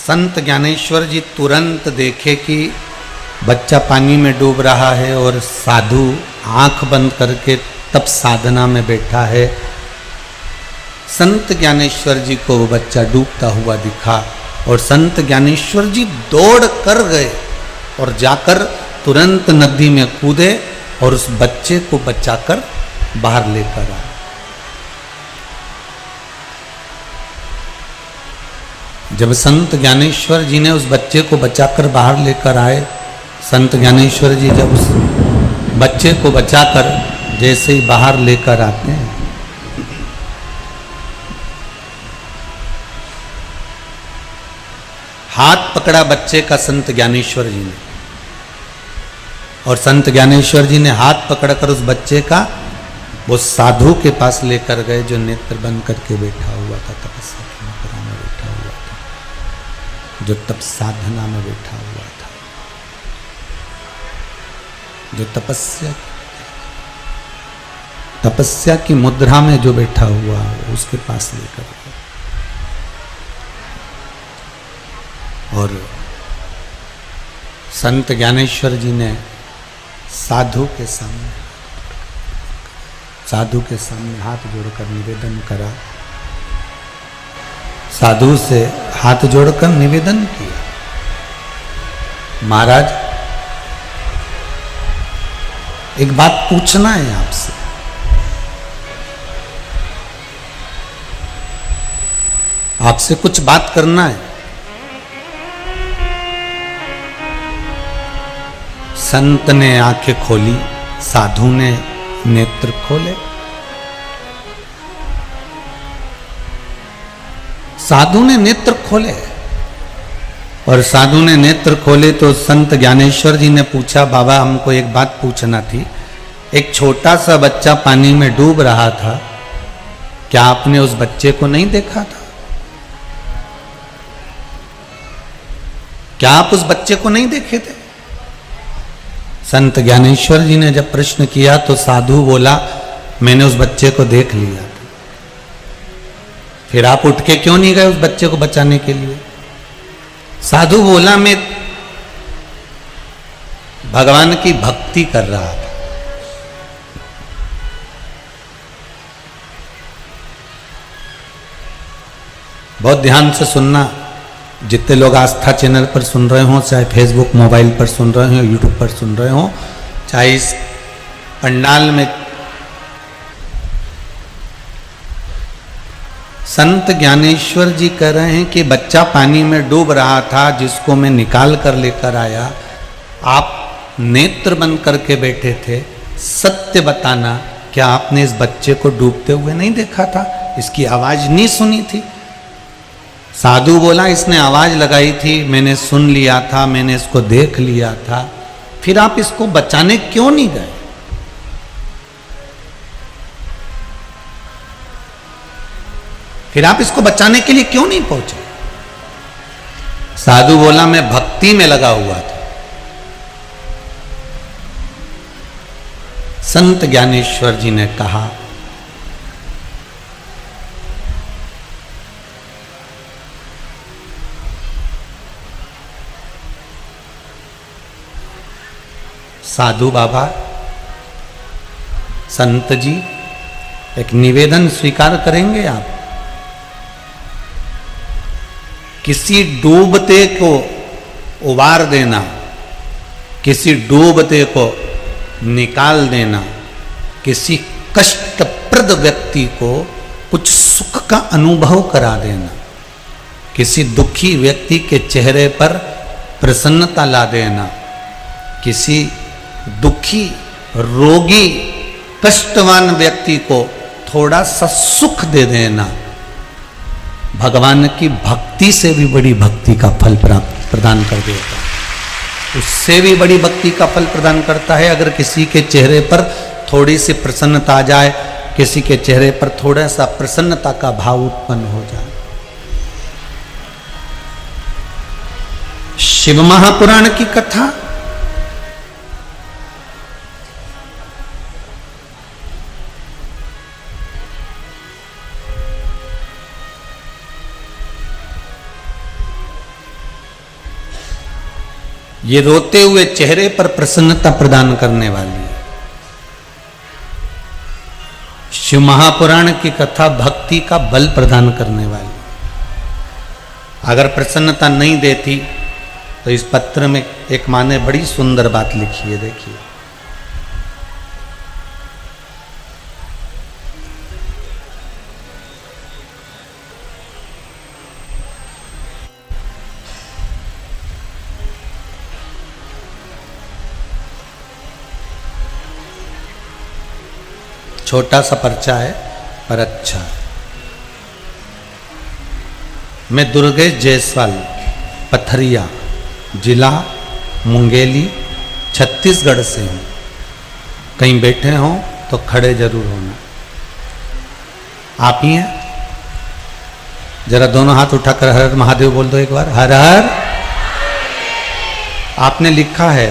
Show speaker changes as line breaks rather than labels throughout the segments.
संत ज्ञानेश्वर जी तुरंत देखे कि बच्चा पानी में डूब रहा है और साधु आंख बंद करके तप साधना में बैठा है। संत ज्ञानेश्वर जी को वो बच्चा डूबता हुआ दिखा और संत ज्ञानेश्वर जी दौड़ कर गए और जाकर तुरंत नदी में कूदे और उस बच्चे को बचाकर बाहर लेकर आए। जब संत ज्ञानेश्वर जी ने उस बच्चे को बचाकर बाहर लेकर आए, संत ज्ञानेश्वर जी जब उस बच्चे को बचाकर जैसे ही बाहर लेकर आते हैं, हाथ पकड़ा बच्चे का संत ज्ञानेश्वर जी ने, और संत ज्ञानेश्वर जी ने हाथ पकड़कर उस बच्चे का वो साधु के पास लेकर गए जो नेत्र बंद करके बैठा हुआ था, तपस्या की मुद्रा में बैठा हुआ था, जो तप साधना में बैठा हुआ था, जो तपस्या की मुद्रा में जो बैठा हुआ है उसके पास लेकर गए। और संत ज्ञानेश्वर जी ने साधु के सामने हाथ जोड़कर निवेदन करा, साधु से हाथ जोड़कर निवेदन किया, महाराज एक बात पूछना है आपसे। आपसे कुछ बात करना है। संत ने आंखें खोली, साधु ने नेत्र खोले। साधु ने नेत्र खोले और साधु ने नेत्र खोले तो संत ज्ञानेश्वर जी ने पूछा, बाबा हमको एक बात पूछना थी। एक छोटा सा बच्चा पानी में डूब रहा था, क्या आपने उस बच्चे को नहीं देखा था? क्या आप उस बच्चे को नहीं देखे थे? संत ज्ञानेश्वर जी ने जब प्रश्न किया तो साधु बोला, मैंने उस बच्चे को देख लिया था। फिर आप उठ के क्यों नहीं गए उस बच्चे को बचाने के लिए? साधु बोला, मैं भगवान की भक्ति कर रहा था। बहुत ध्यान से सुनना, जितने लोग आस्था चैनल पर सुन रहे हो, चाहे फेसबुक मोबाइल पर सुन रहे हो, यूट्यूब पर सुन रहे हो, चाहे इस पंडाल में, संत ज्ञानेश्वर जी कह रहे हैं कि बच्चा पानी में डूब रहा था जिसको मैं निकाल कर लेकर आया, आप नेत्र बंद करके बैठे थे, सत्य बताना, क्या आपने इस बच्चे को डूबते हुए नहीं देखा था? इसकी आवाज नहीं सुनी थी? साधु बोला, इसने आवाज लगाई थी, मैंने सुन लिया था, मैंने इसको देख लिया था। फिर आप इसको बचाने क्यों नहीं गए? फिर आप इसको बचाने के लिए क्यों नहीं पहुंचे? साधु बोला, मैं भक्ति में लगा हुआ था। संत ज्ञानेश्वर जी ने कहा, साधु बाबा, संत जी, एक निवेदन स्वीकार करेंगे आप? किसी डूबते को उबार देना, किसी डूबते को निकाल देना, किसी कष्टप्रद व्यक्ति को कुछ सुख का अनुभव करा देना, किसी दुखी व्यक्ति के चेहरे पर प्रसन्नता ला देना, किसी दुखी, रोगी, कष्टवान व्यक्ति को थोड़ा सा सुख दे देना, भगवान की भक्ति से भी बड़ी भक्ति का फल प्रदान कर देता है। उससे भी बड़ी भक्ति का फल प्रदान करता है अगर किसी के चेहरे पर थोड़ी सी प्रसन्नता आ जाए, किसी के चेहरे पर थोड़ा सा प्रसन्नता का भाव उत्पन्न हो जाए। शिव महापुराण की कथा, ये रोते हुए चेहरे पर प्रसन्नता प्रदान करने वाली है। शिव महापुराण की कथा भक्ति का बल प्रदान करने वाली। अगर प्रसन्नता नहीं देती तो इस पत्र में एक माँ ने बड़ी सुंदर बात लिखी है, देखिए। छोटा सा पर्चा है पर अच्छा। मैं दुर्गेश जायसवाल, पथरिया, जिला मुंगेली, छत्तीसगढ़ से हूँ। कहीं बैठे हों तो खड़े जरूर होना। आप ही हैं? जरा दोनों हाथ उठाकर हर हर महादेव बोल दो एक बार। हर हर। आपने लिखा है,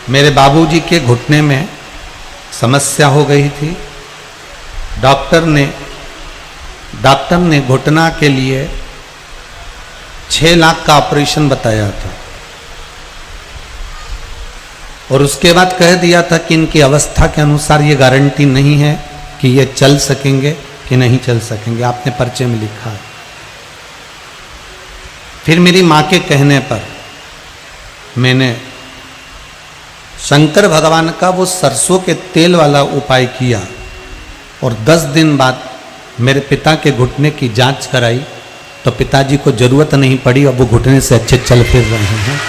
मेरे बाबूजी के घुटने में समस्या हो गई थी। डॉक्टर ने घुटना के लिए 6 लाख का ऑपरेशन बताया था और उसके बाद कह दिया था कि इनकी अवस्था के अनुसार ये गारंटी नहीं है कि ये चल सकेंगे कि नहीं चल सकेंगे। आपने पर्चे में लिखा है। फिर मेरी माँ के कहने पर मैंने शंकर भगवान का वो सरसों के तेल वाला उपाय किया और 10 दिन बाद मेरे पिता के घुटने की जांच कराई तो पिताजी को जरूरत नहीं पड़ी। अब वो घुटने से अच्छे चल फिर रहे हैं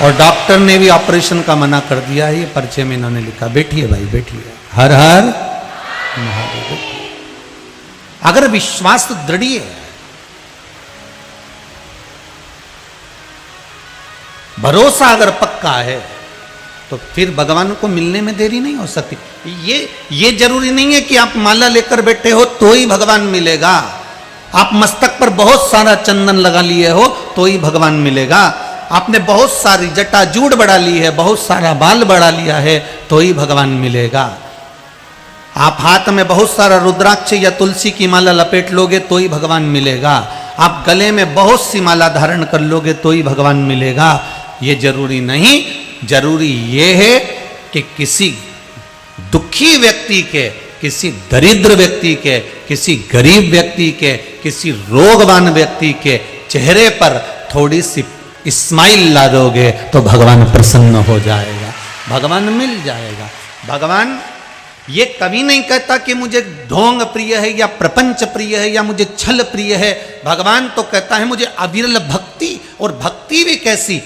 और डॉक्टर ने भी ऑपरेशन का मना कर दिया है। ये पर्चे में इन्होंने लिखा। बैठिए भाई, बैठिए। हर हर महादेव। अगर विश्वास दृढ़ है, भरोसा अगर पक्का है तो फिर भगवान को मिलने में देरी नहीं हो सकती। ये जरूरी नहीं है कि आप माला लेकर बैठे हो तो ही भगवान मिलेगा। आप मस्तक पर बहुत सारा चंदन लगा लिए हो तो ही भगवान मिलेगा। आपने बहुत सारी जटा जूड़ बढ़ा ली है, बहुत सारा बाल बढ़ा लिया है तो ही भगवान मिलेगा। आप हाथ में बहुत सारा रुद्राक्ष या तुलसी की माला लपेट लोगे तो ही भगवान मिलेगा। आप गले में बहुत सी माला धारण कर लोगे तो ही भगवान मिलेगा। ये जरूरी नहीं। जरूरी ये है कि किसी दुखी व्यक्ति के, किसी दरिद्र व्यक्ति के, किसी गरीब व्यक्ति के, किसी रोगवान व्यक्ति के चेहरे पर थोड़ी सी स्माइल ला दोगे तो भगवान प्रसन्न हो जाएगा, भगवान मिल जाएगा। भगवान ये कभी नहीं कहता कि मुझे ढोंग प्रिय है या प्रपंच प्रिय है या मुझे छल प्रिय है। भगवान तो कहता है मुझे अविरल भक्ति, और भक्ति भी कैसी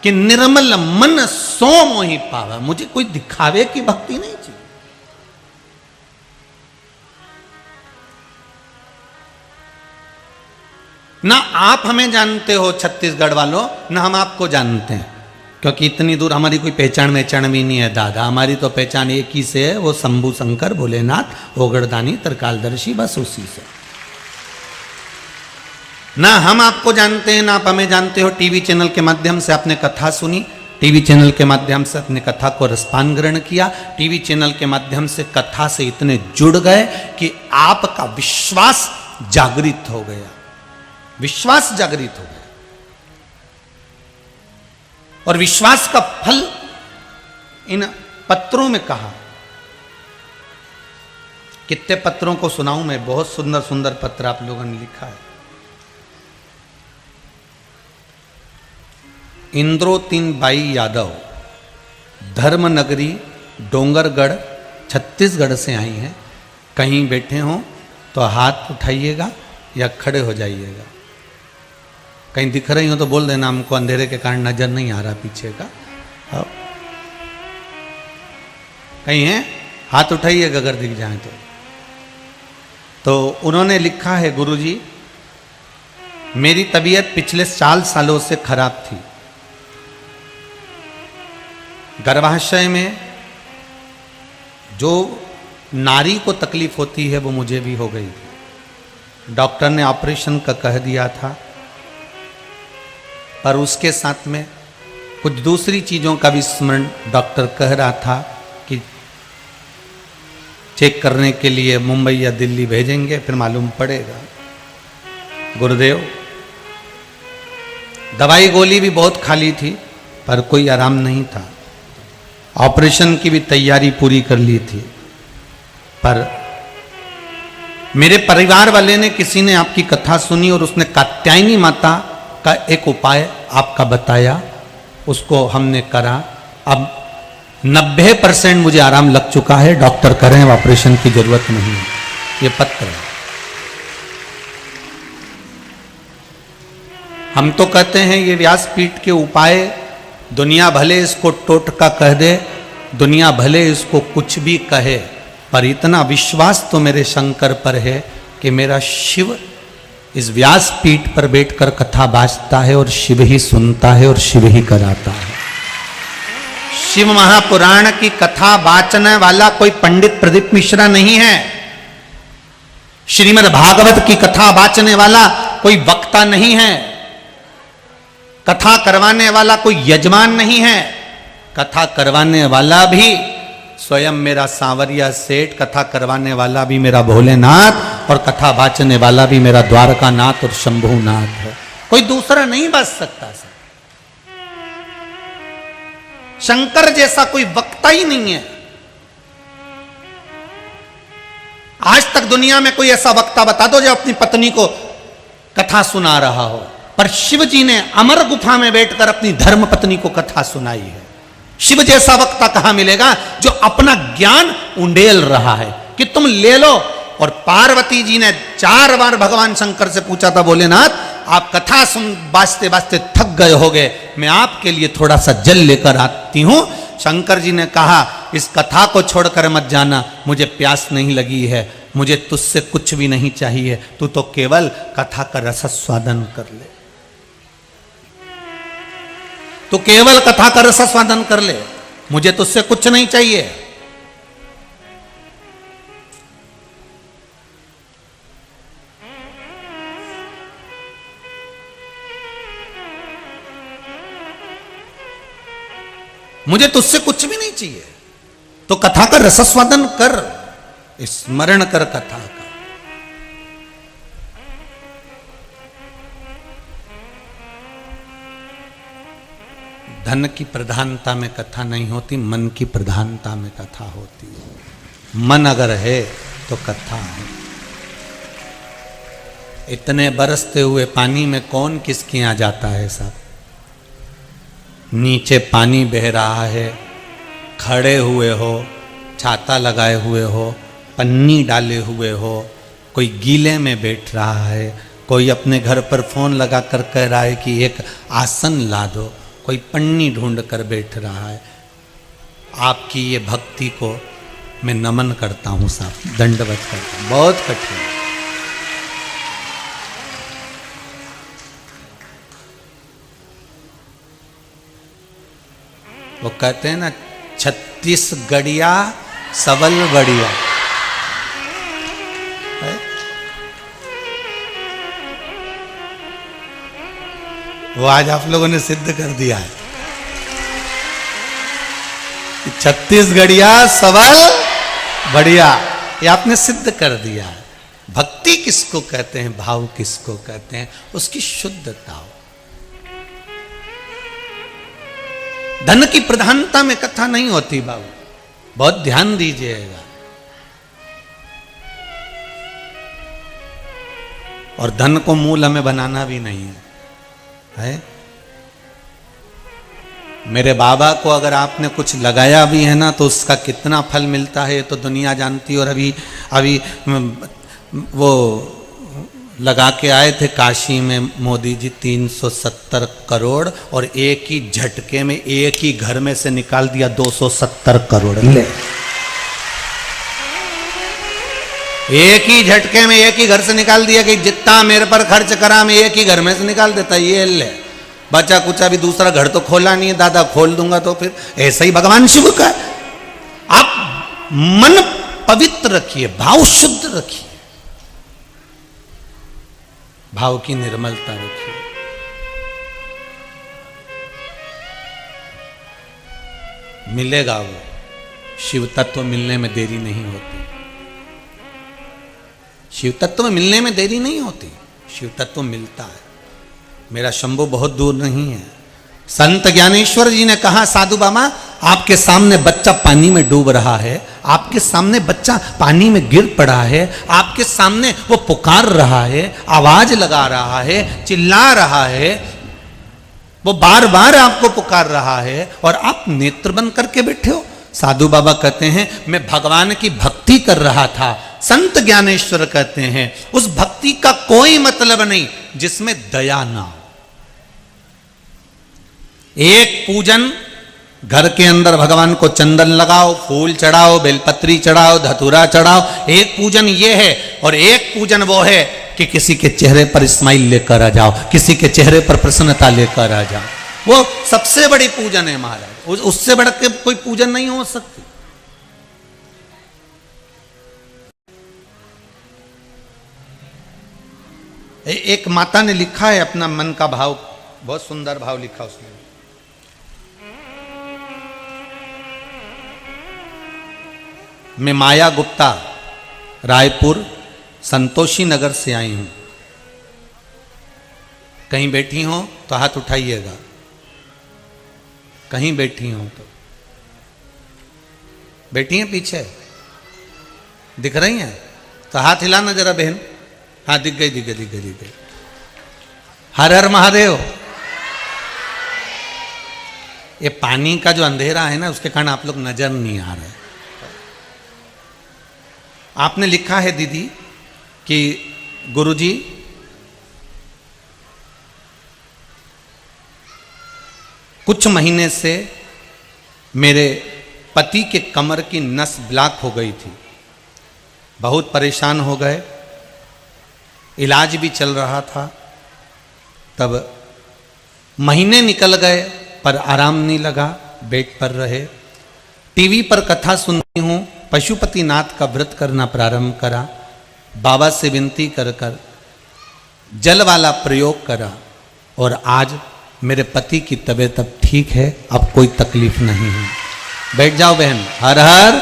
कि निर्मल मन सो मोहि पावा। मुझे कोई दिखावे की भक्ति नहीं चाहिए। ना आप हमें जानते हो छत्तीसगढ़ वालों, ना हम आपको जानते हैं, क्योंकि इतनी दूर हमारी कोई पहचान भी नहीं है दादा। हमारी तो पहचान एक ही से है, वो शंभू शंकर भोलेनाथ ओगड़दानी तरकालदर्शी, बस उसी से। ना हम आपको जानते हैं, ना आप हमें जानते हो। टीवी चैनल के माध्यम से आपने कथा सुनी, टीवी चैनल के माध्यम से अपने कथा को रसपान ग्रहण किया, टीवी चैनल के माध्यम से कथा से इतने जुड़ गए कि आपका विश्वास जागृत हो गया, विश्वास जागृत हो गया। और विश्वास का फल इन पत्रों में कहा। कितने पत्रों को सुनाऊं मैं, बहुत सुंदर सुंदर पत्र आप लोगों ने लिखा है। इंद्रोतीन बाई यादव, धर्मनगरी, डोंगरगढ़, छत्तीसगढ़ से आई हैं। कहीं बैठे हों तो हाथ उठाइएगा या खड़े हो जाइएगा। कहीं दिख रही हो तो बोल देना, हमको अंधेरे के कारण नजर नहीं आ रहा पीछे का। अब कहीं है, हाथ उठाइएगा अगर दिख जाए तो। उन्होंने लिखा है, गुरुजी मेरी तबीयत पिछले 4 सालों से खराब थी। गर्भाशय में जो नारी को तकलीफ होती है वो मुझे भी हो गई थी। डॉक्टर ने ऑपरेशन का कह दिया था, पर उसके साथ में कुछ दूसरी चीज़ों का भी स्मरण डॉक्टर कह रहा था कि चेक करने के लिए मुंबई या दिल्ली भेजेंगे, फिर मालूम पड़ेगा। गुरुदेव दवाई गोली भी बहुत खाली थी, पर कोई आराम नहीं था। ऑपरेशन की भी तैयारी पूरी कर ली थी, पर मेरे परिवार वाले ने, किसी ने आपकी कथा सुनी और उसने कात्यायनी माता का एक उपाय आपका बताया, उसको हमने करा। अब 90% मुझे आराम लग चुका है। डॉक्टर कह रहे हैं ऑपरेशन की जरूरत नहीं है। ये पत्र है। हम तो कहते हैं ये व्यासपीठ के उपाय, दुनिया भले इसको टोटका कह दे, दुनिया भले इसको कुछ भी कहे, पर इतना विश्वास तो मेरे शंकर पर है कि मेरा शिव इस व्यासपीठ पर बैठकर कथा बाजता है और शिव ही सुनता है और शिव ही कराता है। शिव महापुराण की कथा वाचने वाला कोई पंडित प्रदीप मिश्रा नहीं है। श्रीमद् भागवत की कथा वाचने वाला कोई वक्ता नहीं है। कथा करवाने वाला कोई यजमान नहीं है। कथा करवाने वाला भी स्वयं मेरा सांवरिया सेठ, कथा करवाने वाला भी मेरा भोलेनाथ, और कथा वाचने वाला भी मेरा द्वारकानाथ और शंभुनाथ है। कोई दूसरा नहीं बच सकता सर। शंकर जैसा कोई वक्ता ही नहीं है। आज तक दुनिया में कोई ऐसा वक्ता बता दो जो अपनी पत्नी को कथा सुना रहा हो, पर शिव जी ने अमर गुफा में बैठकर अपनी धर्म पत्नी को कथा सुनाई है। शिव जैसा वक्ता कहां मिलेगा जो अपना ज्ञान उंडेल रहा है कि तुम ले लो। और पार्वती जी ने 4 बार भगवान शंकर से पूछा था, भोलेनाथ आप कथा सुन बाजते बाजते थक गए होगे, मैं आपके लिए थोड़ा सा जल लेकर आती हूं। शंकर जी ने कहा इस कथा को छोड़कर मत जाना, मुझे प्यास नहीं लगी है, मुझे तुझसे कुछ भी नहीं चाहिए, तू तो केवल कथा का रसस्वादन कर ले, तू केवल कथा का रसस्वादन कर ले, मुझे तुझसे कुछ नहीं चाहिए। मुझे तुझसे कुछ भी नहीं चाहिए, तो कथा का रसस्वादन कर, स्मरण कर कथा का। धन की प्रधानता में कथा नहीं होती, मन की प्रधानता में कथा होती है। मन अगर है तो कथा है। इतने बरसते हुए पानी में कौन किसके यहां जाता है साहब? नीचे पानी बह रहा है, खड़े हुए हो, छाता लगाए हुए हो, पन्नी डाले हुए हो, कोई गीले में बैठ रहा है, कोई अपने घर पर फोन लगा कर कह रहा है कि एक आसन ला दो, कोई पन्नी ढूंढ कर बैठ रहा है। आपकी ये भक्ति को मैं नमन करता हूँ साहब, दंडवत करता हूँ। बहुत कठिन है। वो कहते हैं ना 36 गड़िया सबल बढ़िया। वो आज आप लोगों ने सिद्ध कर दिया है। 36 गड़िया सबल बढ़िया, ये आपने सिद्ध कर दिया है। भक्ति किसको कहते हैं, भाव किसको कहते हैं, उसकी शुद्धता। धन की प्रधानता में कथा नहीं होती बाबू, बहुत ध्यान दीजिएगा। और धन को मूल हमें बनाना भी नहीं है। मेरे बाबा को अगर आपने कुछ लगाया भी है ना, तो उसका कितना फल मिलता है तो दुनिया जानती है। और अभी वो लगा के आए थे काशी में मोदी जी 370 करोड़, और एक ही झटके में एक ही घर में से निकाल दिया 270 करोड़। ले, एक ही झटके में एक ही घर से निकाल दिया कि जितना मेरे पर खर्च करा मैं एक ही घर में से निकाल देता। ये ले, बचा कुचा भी दूसरा घर तो खोला नहीं है, दादा खोल दूंगा तो फिर ऐसा ही भगवान शिव का। आप मन पवित्र रखिए, भाव शुद्ध रखिए, भाव की निर्मलता रखिए। मिलेगा वो शिव तत्व, मिलने में देरी नहीं होती। शिव तत्व मिलने में देरी नहीं होती, शिव तत्व मिलता है। मेरा शंभु बहुत दूर नहीं है। संत ज्ञानेश्वर जी ने कहा, साधु बाबा आपके सामने बच्चा पानी में डूब रहा है, आपके सामने बच्चा पानी में गिर पड़ा है, आपके सामने वो पुकार रहा है, आवाज लगा रहा है, चिल्ला रहा है, वो बार बार आपको पुकार रहा है और आप नेत्र बंद करके बैठे हो। साधु बाबा कहते हैं मैं भगवान की भक्ति कर रहा था। संत ज्ञानेश्वर कहते हैं उस भक्ति का कोई मतलब नहीं जिसमें दया ना हो। एक पूजन, घर के अंदर भगवान को चंदन लगाओ, फूल चढ़ाओ, बेलपत्री चढ़ाओ, धतूरा चढ़ाओ, एक पूजन ये है। और एक पूजन वो है कि किसी के चेहरे पर स्माइल लेकर आ जाओ, किसी के चेहरे पर प्रसन्नता लेकर आ जाओ, वो सबसे बड़ी पूजन है महाराज। उससे बढ़ के कोई पूजन नहीं हो सकती। एक माता ने लिखा है अपना मन का भाव, बहुत सुंदर भाव लिखा उसने। मैं माया गुप्ता, रायपुर संतोषी नगर से आई हूं। कहीं बैठी हो तो हाथ उठाइएगा, कहीं बैठी हो तो। बैठी हैं पीछे, दिख रही हैं तो हाथ हिलाना जरा बहन। हाँ दिख गई, दिख गई, दिख गई, दिख गई। हर हर महादेव। ये पानी का जो अंधेरा है ना, उसके कारण आप लोग नजर नहीं आ रहे। आपने लिखा है दीदी कि गुरुजी कुछ महीने से मेरे पति के कमर की नस ब्लॉक हो गई थी, बहुत परेशान हो गए, इलाज भी चल रहा था। तब महीने निकल गए पर आराम नहीं लगा, बेड पर रहे। टीवी पर कथा सुनती हूँ, पशुपतिनाथ का व्रत करना प्रारंभ करा, बाबा से विनती कर कर जल वाला प्रयोग करा और आज मेरे पति की तबीयत अब ठीक है, अब कोई तकलीफ नहीं है। बैठ जाओ बहन। हर हर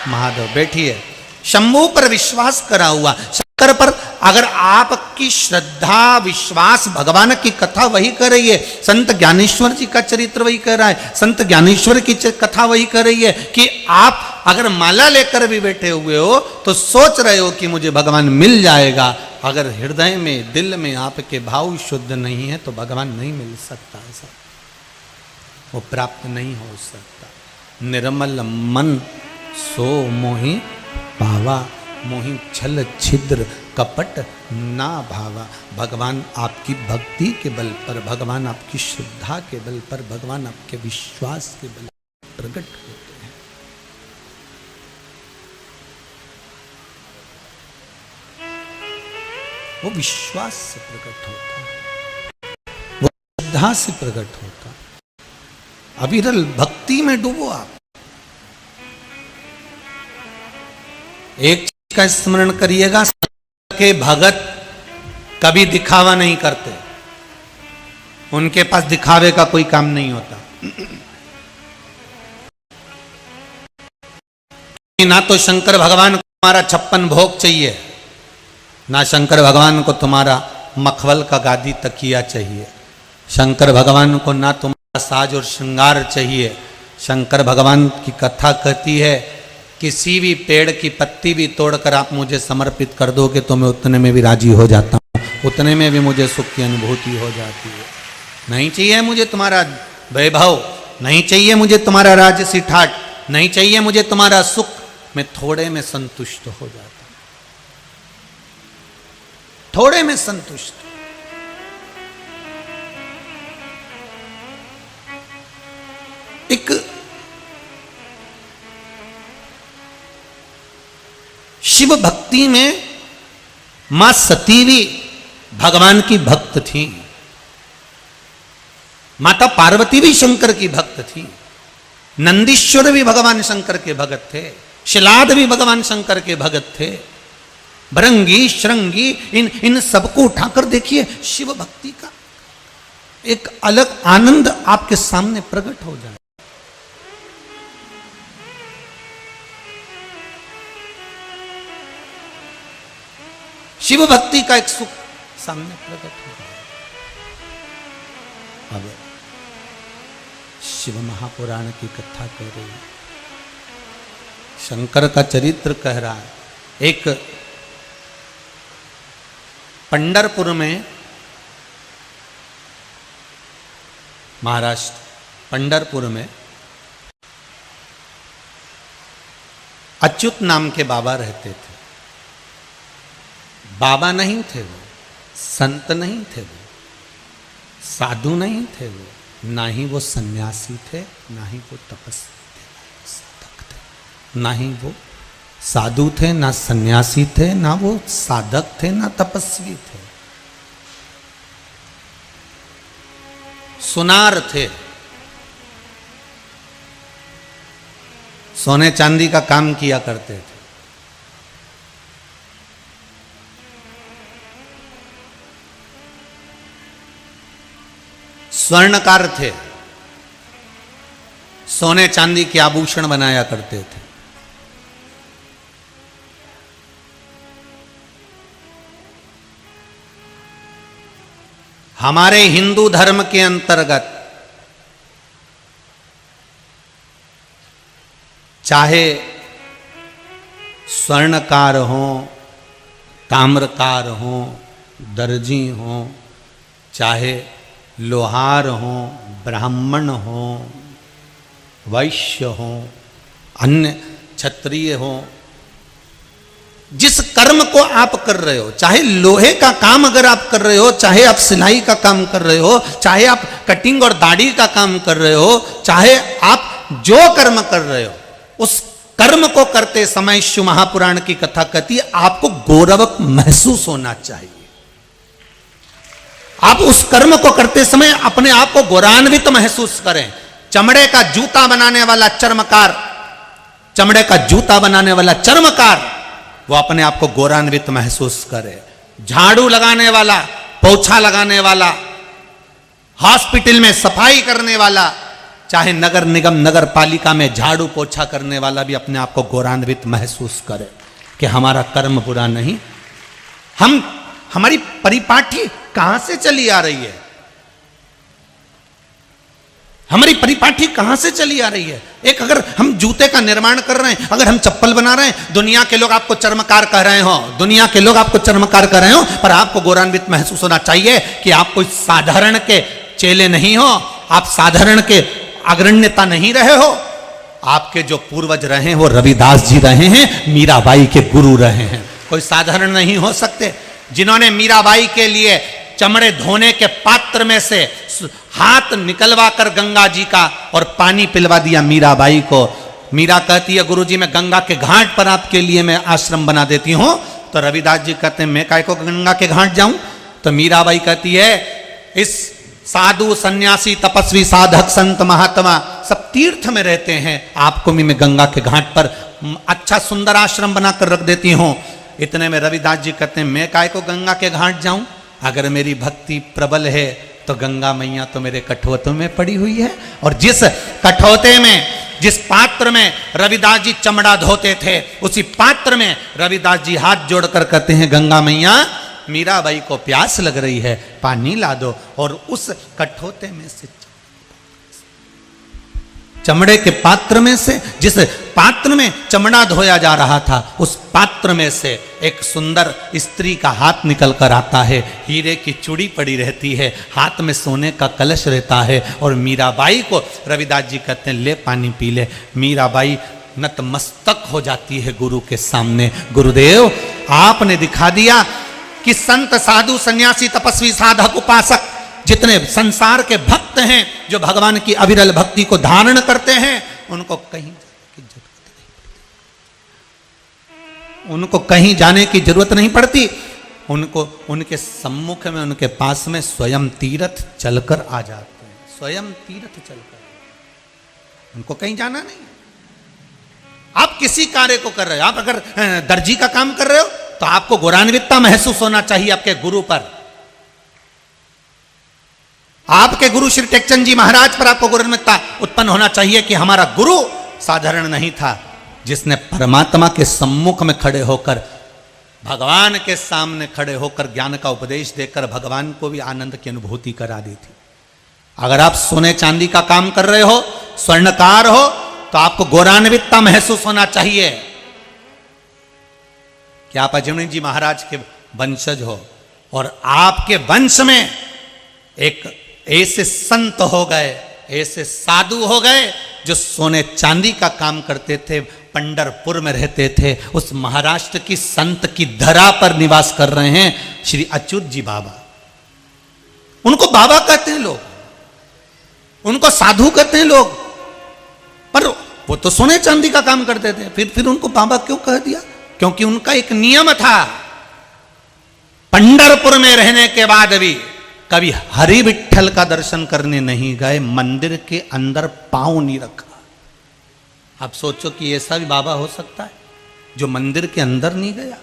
महादेव। बैठिए। शंभू पर विश्वास करा हुआ, शंकर पर अगर आपकी श्रद्धा विश्वास, भगवान की कथा वही कर रही है। संत ज्ञानेश्वर जी का चरित्र वही कर रहा है, संत ज्ञानेश्वर की कथा वही कर रही है कि आप अगर माला लेकर भी बैठे हुए हो तो सोच रहे हो कि मुझे भगवान मिल जाएगा। अगर हृदय में, दिल में आपके भाव शुद्ध नहीं है तो भगवान नहीं मिल सकता, ऐसा वो प्राप्त नहीं हो सकता। निर्मल मन सो मोहि पावा, मोहि छल छिद्र कपट ना भावा। भगवान आपकी भक्ति के बल पर, भगवान आपकी श्रद्धा के बल पर, भगवान आपके विश्वास के बल पर प्रकट होते हैं। वो विश्वास से प्रकट होता है, वो श्रद्धा से प्रकट होता है। अविरल भक्ति में डूबो आप। एक चीज का स्मरण करिएगा, के भगत कभी दिखावा नहीं करते, उनके पास दिखावे का कोई काम नहीं होता। ना तो शंकर भगवान को तुम्हारा 56 भोग चाहिए, ना शंकर भगवान को तुम्हारा मखवल का गादी तकिया चाहिए, शंकर भगवान को ना तुम्हारा साज और श्रृंगार चाहिए। शंकर भगवान की कथा कहती है किसी भी पेड़ की पत्ती भी तोड़कर आप मुझे समर्पित कर दोगे तो मैं उतने में भी राजी हो जाता हूँ, उतने में भी मुझे सुख की अनुभूति हो जाती है। नहीं चाहिए मुझे तुम्हारा वैभव, नहीं चाहिए मुझे तुम्हारा राजसी ठाट, नहीं चाहिए मुझे तुम्हारा सुख, मैं थोड़े में संतुष्ट हो जाता हूँ, थोड़े में संतुष्ट। एक शिव भक्ति में मां सती भी भगवान की भक्त थी, माता पार्वती भी शंकर की भक्त थी, नंदीश्वर भी भगवान शंकर के भगत थे, शिलाद भी भगवान शंकर के भगत थे, भृंगी श्रृंगी इन सबको उठाकर देखिए, शिव भक्ति का एक अलग आनंद आपके सामने प्रकट हो जाए। शिव भक्ति का एक सुख सामने प्रकट हो जाए। अब शिव महापुराण की कथा कह रही है, शंकर का चरित्र कह रहा है। एक पंढरपुर में, महाराष्ट्र पंढरपुर में अच्युत नाम के बाबा रहते थे। बाबा नहीं थे वो, संत नहीं थे वो, साधु नहीं थे वो, ना ही वो सन्यासी थे, ना ही वो तपस्वी थे, साधक थे। ना ही वो साधु थे, ना सन्यासी थे, ना वो साधक थे, ना तपस्वी थे। सुनार थे। सोने चांदी का काम किया करते थे। स्वर्णकार थे, सोने चांदी के आभूषण बनाया करते थे। हमारे हिंदू धर्म के अंतर्गत चाहे स्वर्णकार हो, ताम्रकार हो, दर्जी हो, चाहे लोहार हो, ब्राह्मण हो, वैश्य हो, अन्य क्षत्रिय हो, जिस कर्म को आप कर रहे हो, चाहे लोहे का काम अगर आप कर रहे हो, चाहे आप सिलाई का काम कर रहे हो, चाहे आप कटिंग और दाढ़ी का काम कर रहे हो, चाहे आप जो कर्म कर रहे हो, उस कर्म को करते समय शिव महापुराण की कथा कहती है आपको गौरव महसूस होना चाहिए। आप उस कर्म को करते समय अपने आप को गौरवान्वित महसूस करें। चमड़े का जूता बनाने वाला चर्मकार, चमड़े का जूता बनाने वाला चर्मकार, वो अपने आप को गौरवान्वित महसूस करे। झाड़ू लगाने वाला, पोछा लगाने वाला, हॉस्पिटल में सफाई करने वाला, चाहे नगर निगम नगर पालिका में झाड़ू पोछा करने वाला भी अपने आप को गौरवान्वित महसूस करे कि हमारा कर्म बुरा नहीं। हमारी परिपाठी कहां से चली आ रही है? हमारी परिपाठी कहां से चली आ रही है? एक अगर हम जूते का निर्माण कर रहे हैं, अगर हम चप्पल बना रहे हैं, दुनिया के लोग आपको चर्मकार कह रहे हो, दुनिया के लोग आपको चर्मकार कह रहे हो, पर आपको गौरवान्वित महसूस होना चाहिए कि आप कोई साधारण के चेले नहीं हो, आप साधारण के अग्रण्यता नहीं रहे हो। आपके जो पूर्वज रहे हैं वो रविदास जी रहे हैं, मीराबाई के गुरु रहे हैं, कोई साधारण नहीं हो सकते। जिन्होंने मीराबाई के लिए चमड़े धोने के पात्र में से हाथ निकलवा कर गंगा जी का और पानी पिलवा दिया मीराबाई को। मीरा कहती है गुरुजी मैं गंगा के घाट पर आपके लिए मैं आश्रम बना देती हूं। तो रविदास जी कहते हैं मैं काय को गंगा के घाट जाऊं? तो मीराबाई कहती है इस साधु सन्यासी तपस्वी साधक संत महात्मा सब तीर्थ में रहते हैं, आपको भी मैं गंगा के घाट पर अच्छा सुंदर आश्रम बनाकर रख देती हूं। इतने में रविदास जी कहते हैं मैं काय को गंगा के घाट जाऊं? अगर मेरी भक्ति प्रबल है तो गंगा मैया तो मेरे कठौतों में पड़ी हुई है। और जिस कठौते में, जिस पात्र में रविदास जी चमड़ा धोते थे, उसी पात्र में रविदास जी हाथ जोड़कर कहते हैं गंगा मैया मीराबाई को प्यास लग रही है, पानी ला दो। और उस कठौते में से, चमड़े के पात्र में से, जिस पात्र में चमड़ा धोया जा रहा था, उस पात्र में से एक सुंदर स्त्री का हाथ निकल कर आता है, हीरे की चूड़ी पड़ी रहती है, हाथ में सोने का कलश रहता है। और मीराबाई को रविदास जी कहते हैं ले पानी पी ले। मीराबाई नतमस्तक हो जाती है गुरु के सामने। गुरुदेव आपने दिखा दिया कि संत साधु सन्यासी तपस्वी साधक उपासक जितने संसार के भक्त हैं जो भगवान की अविरल भक्ति को धारण करते हैं, उनको कहीं उनको कहीं जाने की जरूरत नहीं पड़ती। उनको उनके सम्मुख में, उनके पास में स्वयं तीर्थ चलकर आ जाते हैं, स्वयं तीर्थ चलकर, उनको कहीं जाना नहीं। आप किसी कार्य को कर रहे हो, आप अगर दर्जी का काम कर रहे हो तो आपको गौरवान्वितता महसूस होना चाहिए आपके गुरु पर। आपके गुरु श्री टेकचंद जी महाराज पर आपको गौरवान्वितता उत्पन्न होना चाहिए कि हमारा गुरु साधारण नहीं था, जिसने परमात्मा के सम्मुख में खड़े होकर, भगवान के सामने खड़े होकर ज्ञान का उपदेश देकर भगवान को भी आनंद की अनुभूति करा दी थी। अगर आप सोने चांदी का काम कर रहे हो, स्वर्णकार हो, तो आपको गौरवान्वितता महसूस होना चाहिए कि आप अजूनी जी महाराज के वंशज हो और आपके वंश में एक ऐसे संत हो गए, ऐसे साधु हो गए जो सोने चांदी का काम करते थे, पंढरपुर में रहते थे, उस महाराष्ट्र की संत की धरा पर निवास कर रहे हैं श्री अच्युत जी बाबा। उनको बाबा कहते हैं लोग, उनको साधु कहते हैं लोग, पर वो तो सोने चांदी का काम करते थे। फिर उनको बाबा क्यों कह दिया? क्योंकि उनका एक नियम था, पंढरपुर में रहने के बाद भी कभी हरि विठ्ठल का दर्शन करने नहीं गए, मंदिर के अंदर पांव नहीं रखा। आप सोचो कि ऐसा भी बाबा हो सकता है जो मंदिर के अंदर नहीं गया।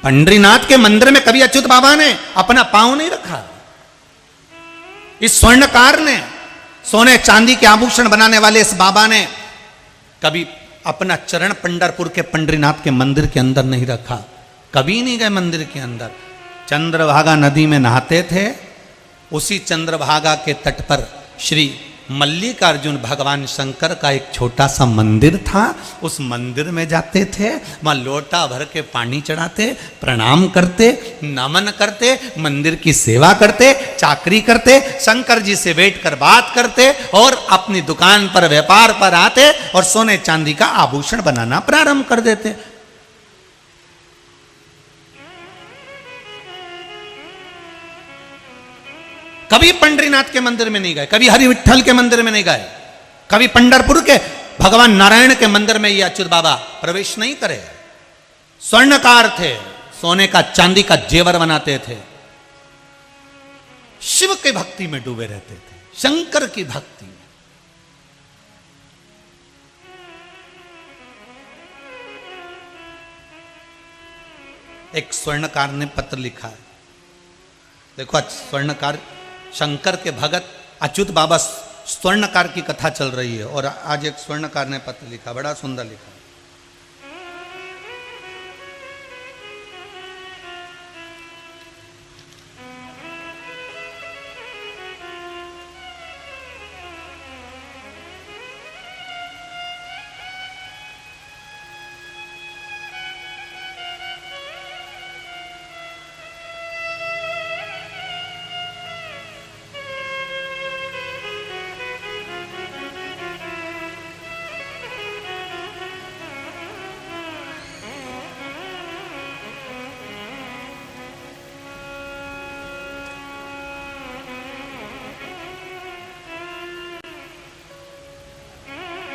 पंढरीनाथ के मंदिर में कभी अच्युत बाबा ने अपना पांव नहीं रखा। इस स्वर्णकार ने, सोने चांदी के आभूषण बनाने वाले इस बाबा ने कभी अपना चरण पंढरपुर के पंढरीनाथ के मंदिर के अंदर नहीं रखा, कभी नहीं गए मंदिर के अंदर। चंद्रभागा नदी में नहाते थे, उसी चंद्रभागा के तट पर श्री मल्लिकार्जुन भगवान शंकर का एक छोटा सा मंदिर था, उस मंदिर में जाते थे, वहाँ लोटा भर के पानी चढ़ाते, प्रणाम करते, नमन करते, मंदिर की सेवा करते, चाकरी करते, शंकर जी से बैठकर बात करते और अपनी दुकान पर व्यापार पर आते और सोने चांदी का आभूषण बनाना प्रारंभ कर देते। कभी पंढरीनाथ के मंदिर में नहीं गए, कभी हरि विठ्ठल के मंदिर में नहीं गए, कभी पंढरपुर के भगवान नारायण के मंदिर में ये अच्युत बाबा प्रवेश नहीं करे। स्वर्णकार थे, सोने का चांदी का जेवर बनाते थे, शिव की भक्ति में डूबे रहते थे, शंकर की भक्ति में। एक स्वर्णकार ने पत्र लिखा है, देखो स्वर्णकार शंकर के भगत अच्युत बाबा स्वर्णकार की कथा चल रही है और आज एक स्वर्णकार ने पत्र लिखा, बड़ा सुंदर लिखा।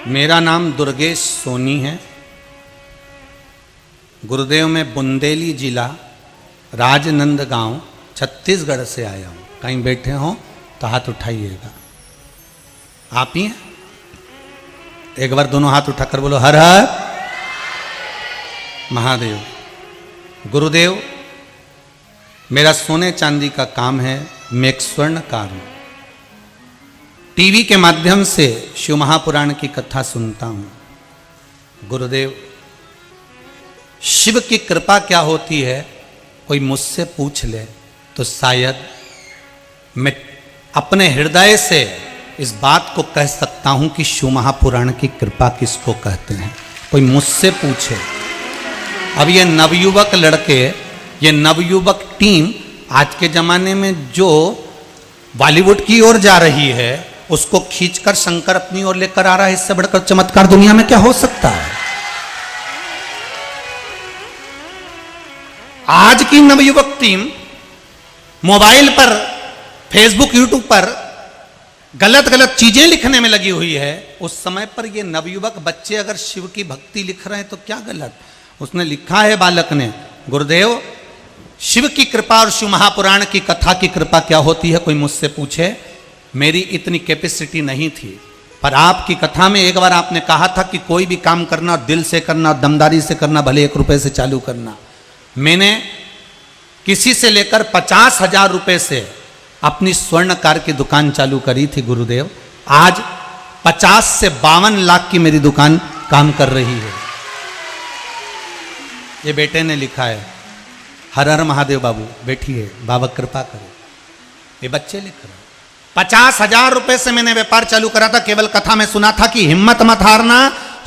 मेरा नाम दुर्गेश सोनी है, गुरुदेव में बुंदेली जिला राजनंदगांव छत्तीसगढ़ से आया हूँ। कहीं बैठे हो तो हाथ उठाइएगा। आप ही हैं? एक बार दोनों हाथ उठाकर बोलो हर हर महादेव। गुरुदेव, मेरा सोने चांदी का काम है, मैं एक स्वर्णकार हूँ। टीवी के माध्यम से शिव महापुराण की कथा सुनता हूं। गुरुदेव, शिव की कृपा क्या होती है कोई मुझसे पूछ ले तो शायद मैं अपने हृदय से इस बात को कह सकता हूं कि शिव महापुराण की कृपा किसको कहते हैं। कोई मुझसे पूछे। अब ये नवयुवक लड़के, ये नवयुवक टीम आज के जमाने में जो बॉलीवुड की ओर जा रही है उसको खींचकर शंकर अपनी ओर लेकर आ रहा है। इससे बढ़कर चमत्कार दुनिया में क्या हो सकता है? आज की नवयुवक टीम मोबाइल पर, फेसबुक, यूट्यूब पर गलत गलत चीजें लिखने में लगी हुई है। उस समय पर ये नवयुवक बच्चे अगर शिव की भक्ति लिख रहे हैं तो क्या गलत? उसने लिखा है बालक ने, गुरुदेव शिव की कृपा और शिव महापुराण की कथा की कृपा क्या होती है कोई मुझसे पूछे। मेरी इतनी कैपेसिटी नहीं थी, पर आपकी कथा में एक बार आपने कहा था कि कोई भी काम करना दिल से करना, दमदारी से करना, भले 1 रुपए से चालू करना। मैंने किसी से लेकर 50,000 रुपए से अपनी स्वर्णकार की दुकान चालू करी थी गुरुदेव। आज 50 से 52 लाख की मेरी दुकान काम कर रही है। ये बेटे ने लिखा है। हर हर महादेव बाबू, बैठिए, बाबा कृपा करे। ये बच्चे लिख रहे हैं। 50,000 रुपए से मैंने व्यापार चालू करा था। केवल कथा में सुना था कि हिम्मत मत हारना,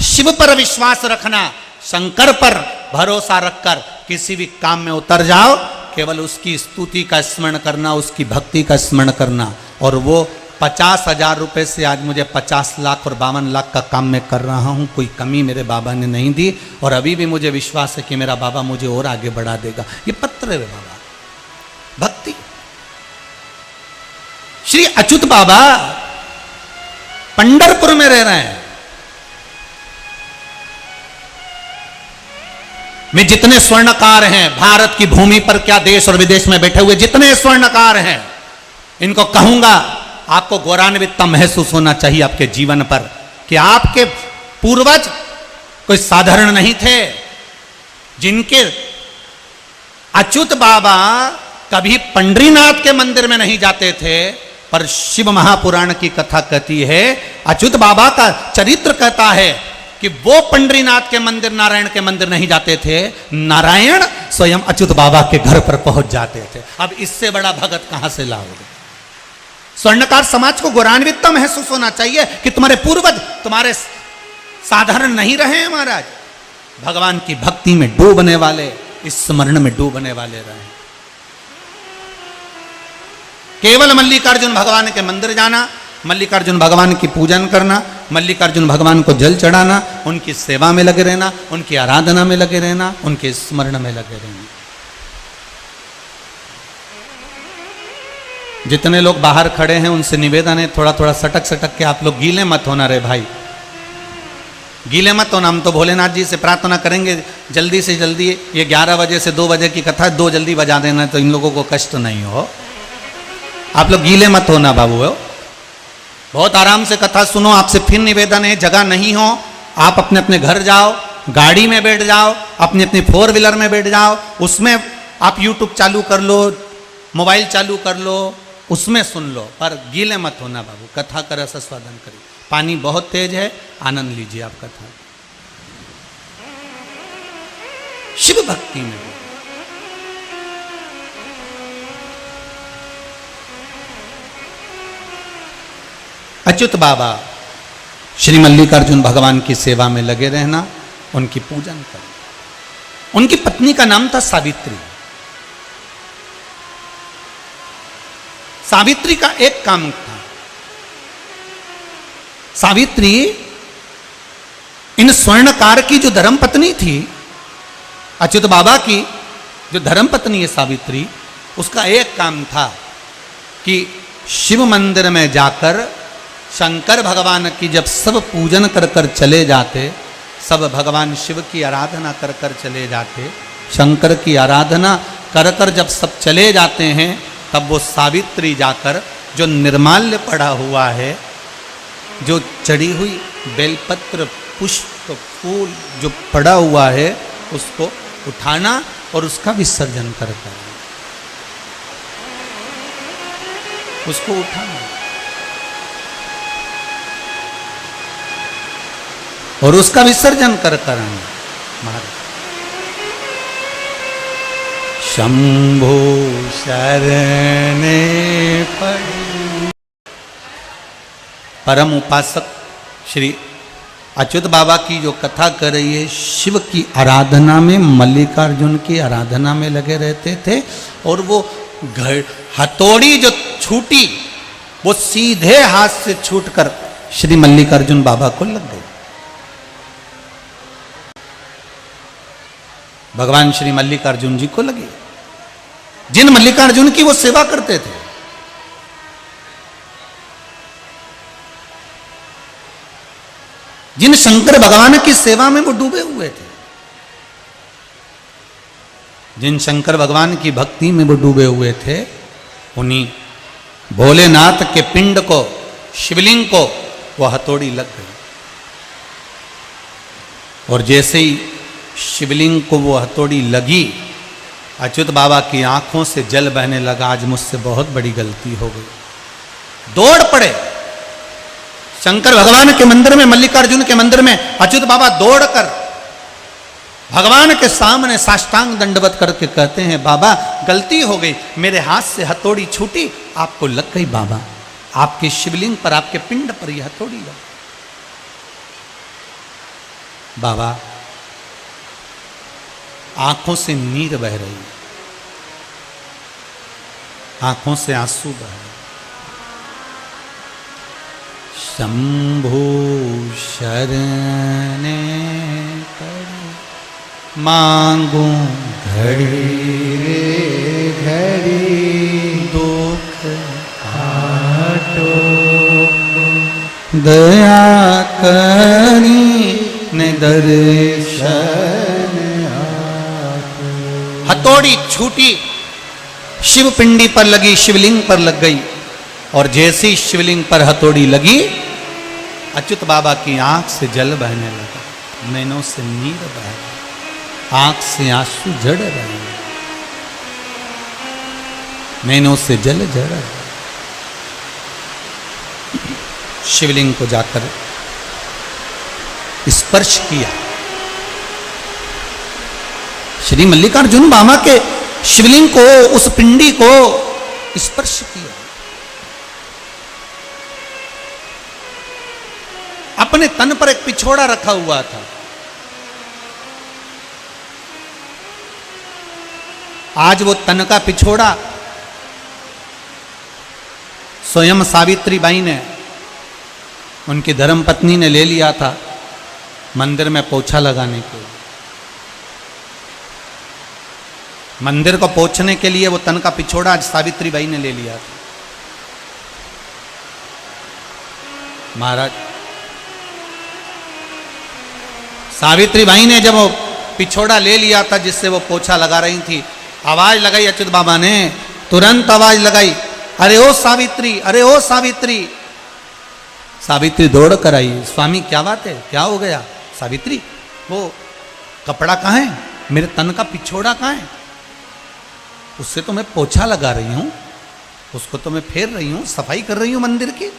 शिव पर विश्वास रखना, शंकर पर भरोसा रखकर किसी भी काम में उतर जाओ, केवल उसकी स्तुति का स्मरण करना, उसकी भक्ति का स्मरण करना। और वो 50,000 रुपए से आज मुझे 50 लाख और 52 लाख का काम मैं कर रहा हूं। कोई कमी मेरे बाबा ने नहीं दी और अभी भी मुझे विश्वास है कि मेरा बाबा मुझे और आगे बढ़ा देगा। ये पत्र है बाबा, भक्ति। श्री अच्युत बाबा पंढरपुर में रह रहे हैं। में जितने स्वर्णकार हैं भारत की भूमि पर, क्या देश और विदेश में बैठे हुए जितने स्वर्णकार हैं, इनको कहूंगा आपको गौरवान्वित महसूस होना चाहिए आपके जीवन पर कि आपके पूर्वज कोई साधारण नहीं थे। जिनके अच्युत बाबा कभी पंडरीनाथ के मंदिर में नहीं जाते थे, पर शिव महापुराण की कथा कहती है, अच्युत बाबा का चरित्र कहता है कि वो पंडरीनाथ के मंदिर, नारायण के मंदिर नहीं जाते थे, नारायण स्वयं अच्युत बाबा के घर पर पहुंच जाते थे। अब इससे बड़ा भगत कहां से लाओगे? स्वर्णकार समाज को गौरवान्वित महसूस होना चाहिए कि तुम्हारे पूर्वज तुम्हारे साधारण नहीं रहे हैं महाराज। भगवान की भक्ति में डूबने वाले, इस स्मरण में डूबने वाले रहे। केवल मल्लिकार्जुन भगवान के मंदिर जाना, मल्लिकार्जुन भगवान की पूजन करना, मल्लिकार्जुन भगवान को जल चढ़ाना, उनकी सेवा में लगे रहना, उनकी आराधना में लगे रहना, उनके स्मरण में लगे रहना। जितने लोग बाहर खड़े हैं उनसे निवेदन है, थोड़ा थोड़ा सटक सटक के आप लोग गीले मत होना रे भाई, गीले मत होना। हम तो भोलेनाथ जी से प्रार्थना करेंगे जल्दी से जल्दी, ये 11 बजे से 2 बजे की कथा, 2 जल्दी बजा देना तो इन लोगों को कष्ट नहीं हो। आप लोग गीले मत होना बाबू, बहुत आराम से कथा सुनो। आपसे फिर निवेदन है, जगह नहीं हो आप अपने अपने घर जाओ, गाड़ी में बैठ जाओ, अपनी अपनी 4 व्हीलर में बैठ जाओ, उसमें आप यूट्यूब चालू कर लो, मोबाइल चालू कर लो, उसमें सुन लो, पर गीले मत होना बाबू। कथा का रस आस्वादन करिए। पानी बहुत तेज है, आनंद लीजिए आप कथा। शिव भक्ति में अच्युत बाबा श्री मल्लिकार्जुन भगवान की सेवा में लगे रहना, उनकी पूजन करना। उनकी पत्नी का नाम था सावित्री। सावित्री का एक काम था, सावित्री इन स्वर्णकार की जो धर्मपत्नी थी, अच्युत बाबा की जो धर्मपत्नी है सावित्री, उसका एक काम था कि शिव मंदिर में जाकर शंकर भगवान की जब सब पूजन कर कर चले जाते, सब भगवान शिव की आराधना कर कर चले जाते, शंकर की आराधना कर कर जब सब चले जाते हैं, तब वो सावित्री जाकर जो निर्माल्य पड़ा हुआ है, जो चढ़ी हुई बेलपत्र, पुष्प, फूल जो पड़ा हुआ है, उसको उठाना और उसका विसर्जन करता है। उसको उठाना और उसका विसर्जन कर आना। शंभो शरणे पड़ी। परम उपासक श्री अच्युत बाबा की जो कथा कर रही है, शिव की आराधना में, मल्लिकार्जुन की आराधना में लगे रहते थे। और वो हथौड़ी जो छूटी, वो सीधे हाथ से छूटकर श्री मल्लिकार्जुन बाबा को लग गई। भगवान श्री मल्लिकार्जुन जी को लगी, जिन मल्लिकार्जुन की वो सेवा करते थे। जिन शंकर भगवान की सेवा में वो डूबे हुए थे, जिन शंकर भगवान की भक्ति में वो डूबे हुए थे, उन्हीं भोलेनाथ के पिंड को, शिवलिंग को वो हथौड़ी लग गई। और जैसे ही शिवलिंग को वो हथौड़ी लगी, अच्युत बाबा की आंखों से जल बहने लगा। आज मुझसे बहुत बड़ी गलती हो गई। दौड़ पड़े शंकर भगवान के मंदिर में, मल्लिकार्जुन के मंदिर में। अच्युत बाबा दौड़कर भगवान के सामने साष्टांग दंडवत करके कहते हैं, बाबा गलती हो गई, मेरे हाथ से हथौड़ी छूटी, आपको लग गई बाबा, आपके शिवलिंग पर, आपके पिंड पर यह हथौड़ी लग। बाबा आंखों से नीर बह रही, आंखों से आंसू बह रहे। शंभु शरण मांगू घड़ी घड़ी दुख काटो, दया करी ने दर्शन आको। हथौड़ी छूटी, शिव पिंडी पर लगी, शिवलिंग पर लग गई, और जैसी शिवलिंग पर हथौड़ी लगी, अच्युत बाबा की आंख से जल बहने लगा, नैनों से नीर बह रही, आंख से आंसू झड़ रहे, नैनों से जल झड़ रहा। शिवलिंग को जाकर स्पर्श किया, श्री मल्लिकार्जुन बाबा के शिवलिंग को, उस पिंडी को स्पर्श किया। अपने तन पर एक पिछोड़ा रखा हुआ था, आज वो तन का पिछोड़ा स्वयं सावित्री बाई ने, उनकी धर्मपत्नी ने ले लिया था मंदिर में पोछा लगाने के लिए। मंदिर को पोछने के लिए वो तन का पिछोड़ा आज सावित्री बाई ने ले लिया था। महाराज सावित्री बाई ने जब वो पिछोड़ा ले लिया था जिससे वो पोछा लगा रही थी, आवाज लगाई अच्युत बाबा ने, तुरंत आवाज लगाई, अरे ओ सावित्री, अरे ओ सावित्री। सावित्री दौड़ कर आई, स्वामी क्या बात है, क्या हो गया? सावित्री वो कपड़ा कहाँ है, मेरे तन का पिछोड़ा कहाँ है? उससे तो मैं पोछा लगा रही हूं, उसको तो मैं फेर रही हूं, सफाई कर रही हूं मंदिर की।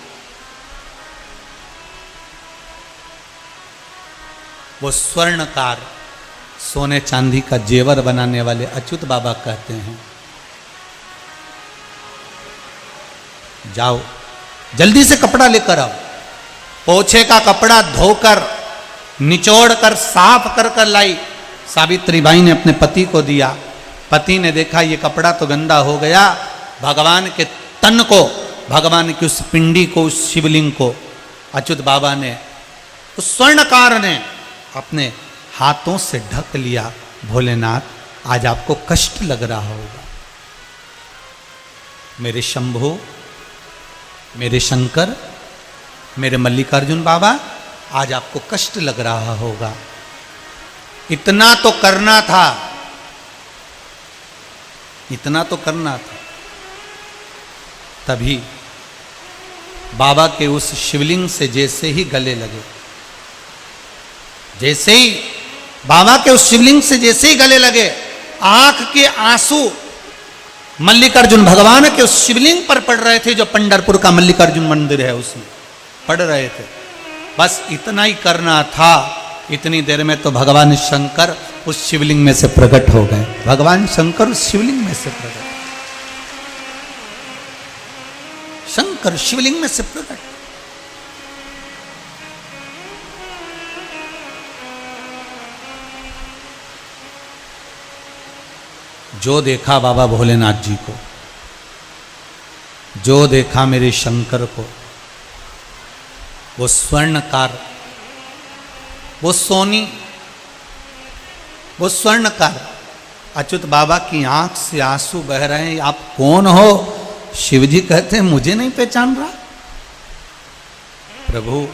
वो स्वर्णकार, सोने चांदी का जेवर बनाने वाले अच्युत बाबा कहते हैं, जाओ जल्दी से कपड़ा लेकर आओ। पोछे का कपड़ा धोकर, निचोड़ कर, साफ कर कर लाई। सावित्री बाई ने अपने पति को दिया। पति ने देखा ये कपड़ा तो गंदा हो गया, भगवान के तन को, भगवान की उस पिंडी को, उस शिवलिंग को अच्युत बाबा ने, उस स्वर्णकार ने अपने हाथों से ढक लिया। भोलेनाथ आज आपको कष्ट लग रहा होगा, मेरे शंभो, मेरे शंकर, मेरे मल्लिकार्जुन बाबा, आज आपको कष्ट लग रहा होगा। इतना तो करना था, इतना तो करना था। तभी बाबा के उस शिवलिंग से जैसे ही गले लगे, जैसे ही बाबा के उस शिवलिंग से जैसे ही गले लगे, आंख के आंसू मल्लिकार्जुन भगवान के उस शिवलिंग पर पड़ रहे थे, जो पंढरपुर का मल्लिकार्जुन मंदिर है उसमें पड़ रहे थे। बस इतना ही करना था। इतनी देर में तो भगवान शंकर उस शिवलिंग में से प्रकट हो गए। भगवान शंकर उस शिवलिंग में से प्रकट, शंकर शिवलिंग में से प्रकट। जो देखा बाबा भोलेनाथ जी को, जो देखा मेरे शंकर को, वो स्वर्णकार, वो सोनी, वो स्वर्णकार, अच्युत बाबा की आंख से आंसू बह रहे हैं। आप कौन हो? शिवजी कहते हैं मुझे नहीं पहचान रहा? प्रभु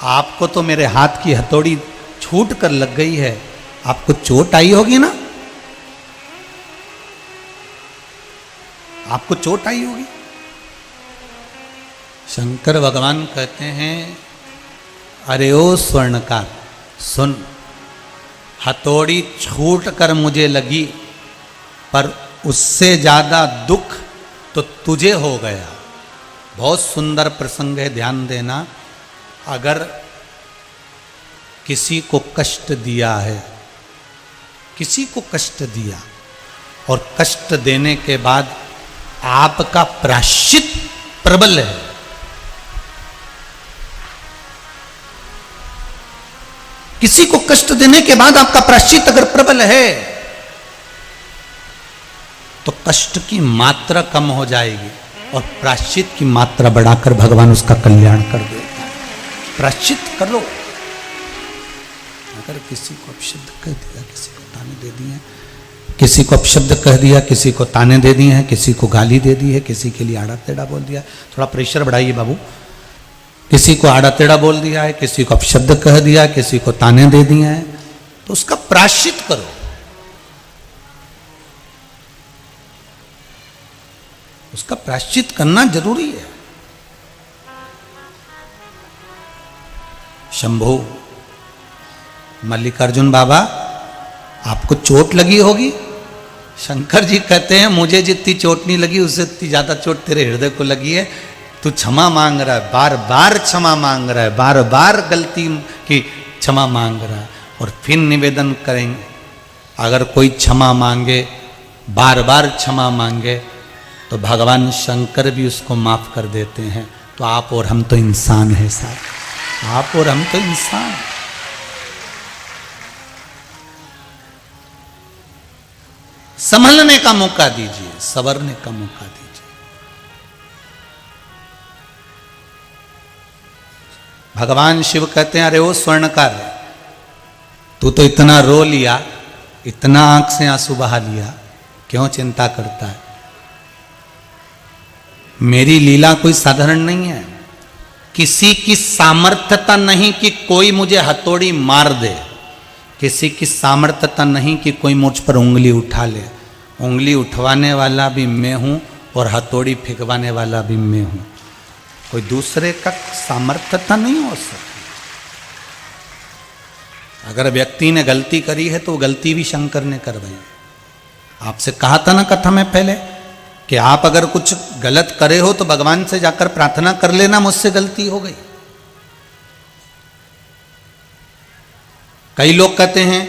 आपको तो मेरे हाथ की हथौड़ी छूट कर लग गई है, आपको चोट आई होगी ना, आपको चोट आई होगी। शंकर भगवान कहते हैं, अरे ओ स्वर्णकार सुन, हथौड़ी छूट कर मुझे लगी, पर उससे ज्यादा दुख तो तुझे हो गया। बहुत सुंदर प्रसंग है, ध्यान देना। अगर किसी को कष्ट दिया है, किसी को कष्ट दिया, और कष्ट देने के बाद आपका प्रायश्चित प्रबल है, किसी को कष्ट देने के बाद आपका प्रायश्चित अगर प्रबल है तो कष्ट की मात्रा कम हो जाएगी और प्रायश्चित की मात्रा बढ़ाकर भगवान उसका कल्याण कर देता है। प्रायश्चित कर लो। अगर किसी को अपशब्द कह दिया, किसी को ताने दे दिए, किसी को अपशब्द कह दिया, किसी को ताने दे दिए हैं, किसी को गाली दे दी है, किसी के लिए आड़ा टेढ़ा बोल दिया, थोड़ा प्रेशर बढ़ाइए बाबू। किसी को आड़ा टेढ़ा बोल दिया है, किसी को अपशब्द कह दिया, किसी को ताने दे दिए हैं, तो उसका प्रायश्चित करो। उसका प्रायश्चित करना जरूरी है। शंभू, मल्लिकार्जुन बाबा, आपको चोट लगी होगी। शंकर जी कहते हैं मुझे जितनी चोट नहीं लगी उससे इतनी ज्यादा चोट तेरे हृदय को लगी है। तू क्षमा मांग रहा है, बार बार क्षमा मांग रहा है, बार बार गलती की क्षमा मांग रहा है। और फिर निवेदन करेंगे, अगर कोई क्षमा मांगे, बार बार क्षमा मांगे, तो भगवान शंकर भी उसको माफ कर देते हैं। तो आप और हम तो इंसान हैं साहब, आप और हम तो इंसान। संभलने का मौका दीजिए, संवरने का मौका दीजिए। भगवान शिव कहते हैं, अरे वो स्वर्णकार, तू तो इतना रो लिया, इतना आंख से आंसू बहा लिया, क्यों चिंता करता है? मेरी लीला कोई साधारण नहीं है। किसी की सामर्थ्यता नहीं कि कोई मुझे हथौड़ी मार दे, किसी की सामर्थ्यता नहीं कि कोई मुझ पर उंगली उठा ले। उंगली उठवाने वाला भी मैं हूं और हथौड़ी फेंकवाने वाला भी मैं हूं। कोई दूसरे का सामर्थ्यता नहीं हो सकती। अगर व्यक्ति ने गलती करी है तो गलती भी शंकर ने करवाई। आपसे कहा था ना कथा में पहले कि आप अगर कुछ गलत करे हो तो भगवान से जाकर प्रार्थना कर लेना, मुझसे गलती हो गई। कई लोग कहते हैं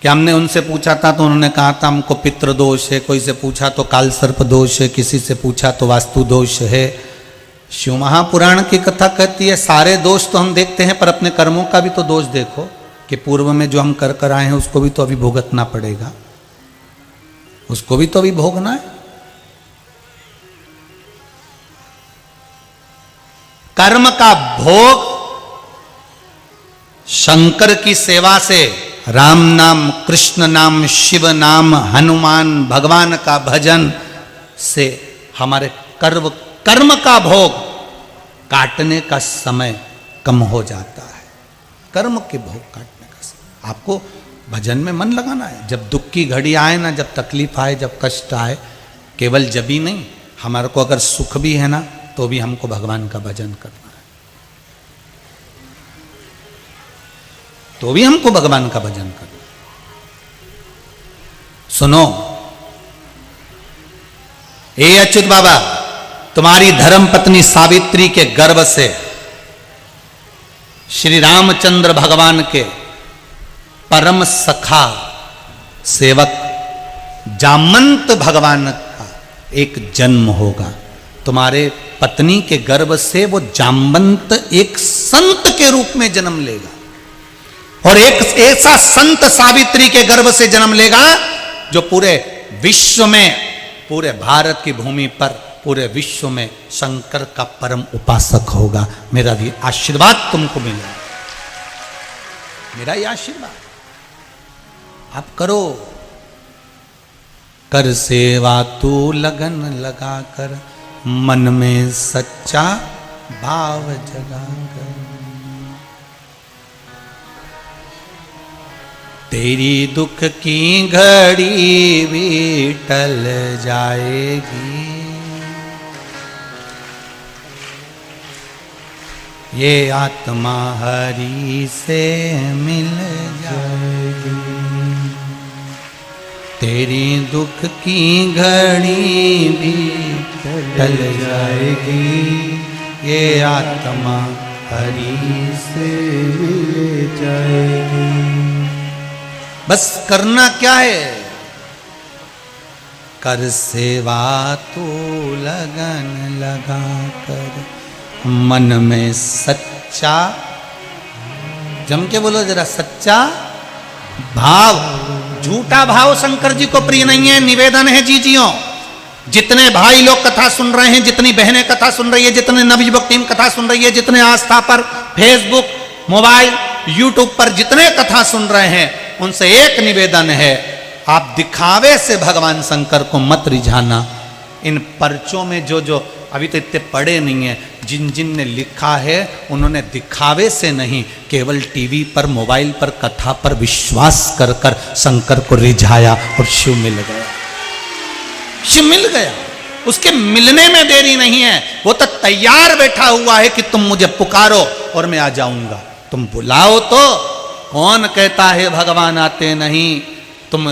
कि हमने उनसे पूछा था तो उन्होंने कहा था हमको पितृ दोष है, कोई से पूछा तो काल सर्प दोष है, किसी से पूछा तो वास्तु दोष है। शिव महापुराण की कथा कहती है सारे दोष तो हम देखते हैं, पर अपने कर्मों का भी तो दोष देखो कि पूर्व में जो हम कर आए हैं उसको भी तो अभी भुगतना पड़ेगा, उसको भी तो अभी भोगना है। कर्म का भोग शंकर की सेवा से, राम नाम, कृष्ण नाम, शिव नाम, हनुमान भगवान का भजन से हमारे कर्म का भोग काटने का समय कम हो जाता है। कर्म के भोग काटने का समय। आपको भजन में मन लगाना है। जब दुख की घड़ी आए ना, जब तकलीफ आए, जब कष्ट आए, केवल जब ही नहीं, हमारे को अगर सुख भी है ना तो भी हमको भगवान का भजन करना है, तो भी हमको भगवान का भजन करना। सुनो, ए अच्युत बाबा, तुम्हारी धर्म पत्नी सावित्री के गर्भ से श्री रामचंद्र भगवान के परम सखा सेवक जामंत भगवान का एक जन्म होगा। तुम्हारे पत्नी के गर्भ से वो जामवंत एक संत के रूप में जन्म लेगा, और एक ऐसा संत सावित्री के गर्भ से जन्म लेगा जो पूरे विश्व में, पूरे भारत की भूमि पर, पूरे विश्व में शंकर का परम उपासक होगा। मेरा भी आशीर्वाद तुमको मिलेगा, मेरा ये आशीर्वाद आप करो। कर सेवा तू लगन लगा कर, मन में सच्चा भाव जगा कर। तेरी दुख की घड़ी भी टल जाएगी, ये आत्मा हरि से मिल जाएगी। तेरी दुख की घड़ी भी टल जाएगी, ये आत्मा हरि से मिल जाएगी। बस करना क्या है, कर सेवा तो लगन लगा कर, मन में सच्चा, जम के बोलो जरा, सच्चा भाव। झूठा भाव शंकर जी को प्रिय नहीं है। निवेदन है जीजियों, जितने भाई लोग कथा सुन रहे हैं, जितनी बहनें कथा सुन रही है, जितने नवयुवक टीम कथा सुन रही है, जितने आस्था पर फेसबुक, मोबाइल, यूट्यूब पर जितने कथा सुन रहे हैं, उनसे एक निवेदन है, आप दिखावे से भगवान शंकर को मत रिझाना। इन पर्चों में जो जो अभी तो इतने पढ़े नहीं है, जिन जिन ने लिखा है उन्होंने दिखावे से नहीं, केवल टीवी पर, मोबाइल पर, कथा पर विश्वास कर कर शंकर को रिझाया और शिव मिल गया। शिव मिल गया, उसके मिलने में देरी नहीं है। वो तो तैयार बैठा हुआ है कि तुम मुझे पुकारो और मैं आ जाऊंगा, तुम बुलाओ तो। कौन कहता है भगवान आते नहीं? तुम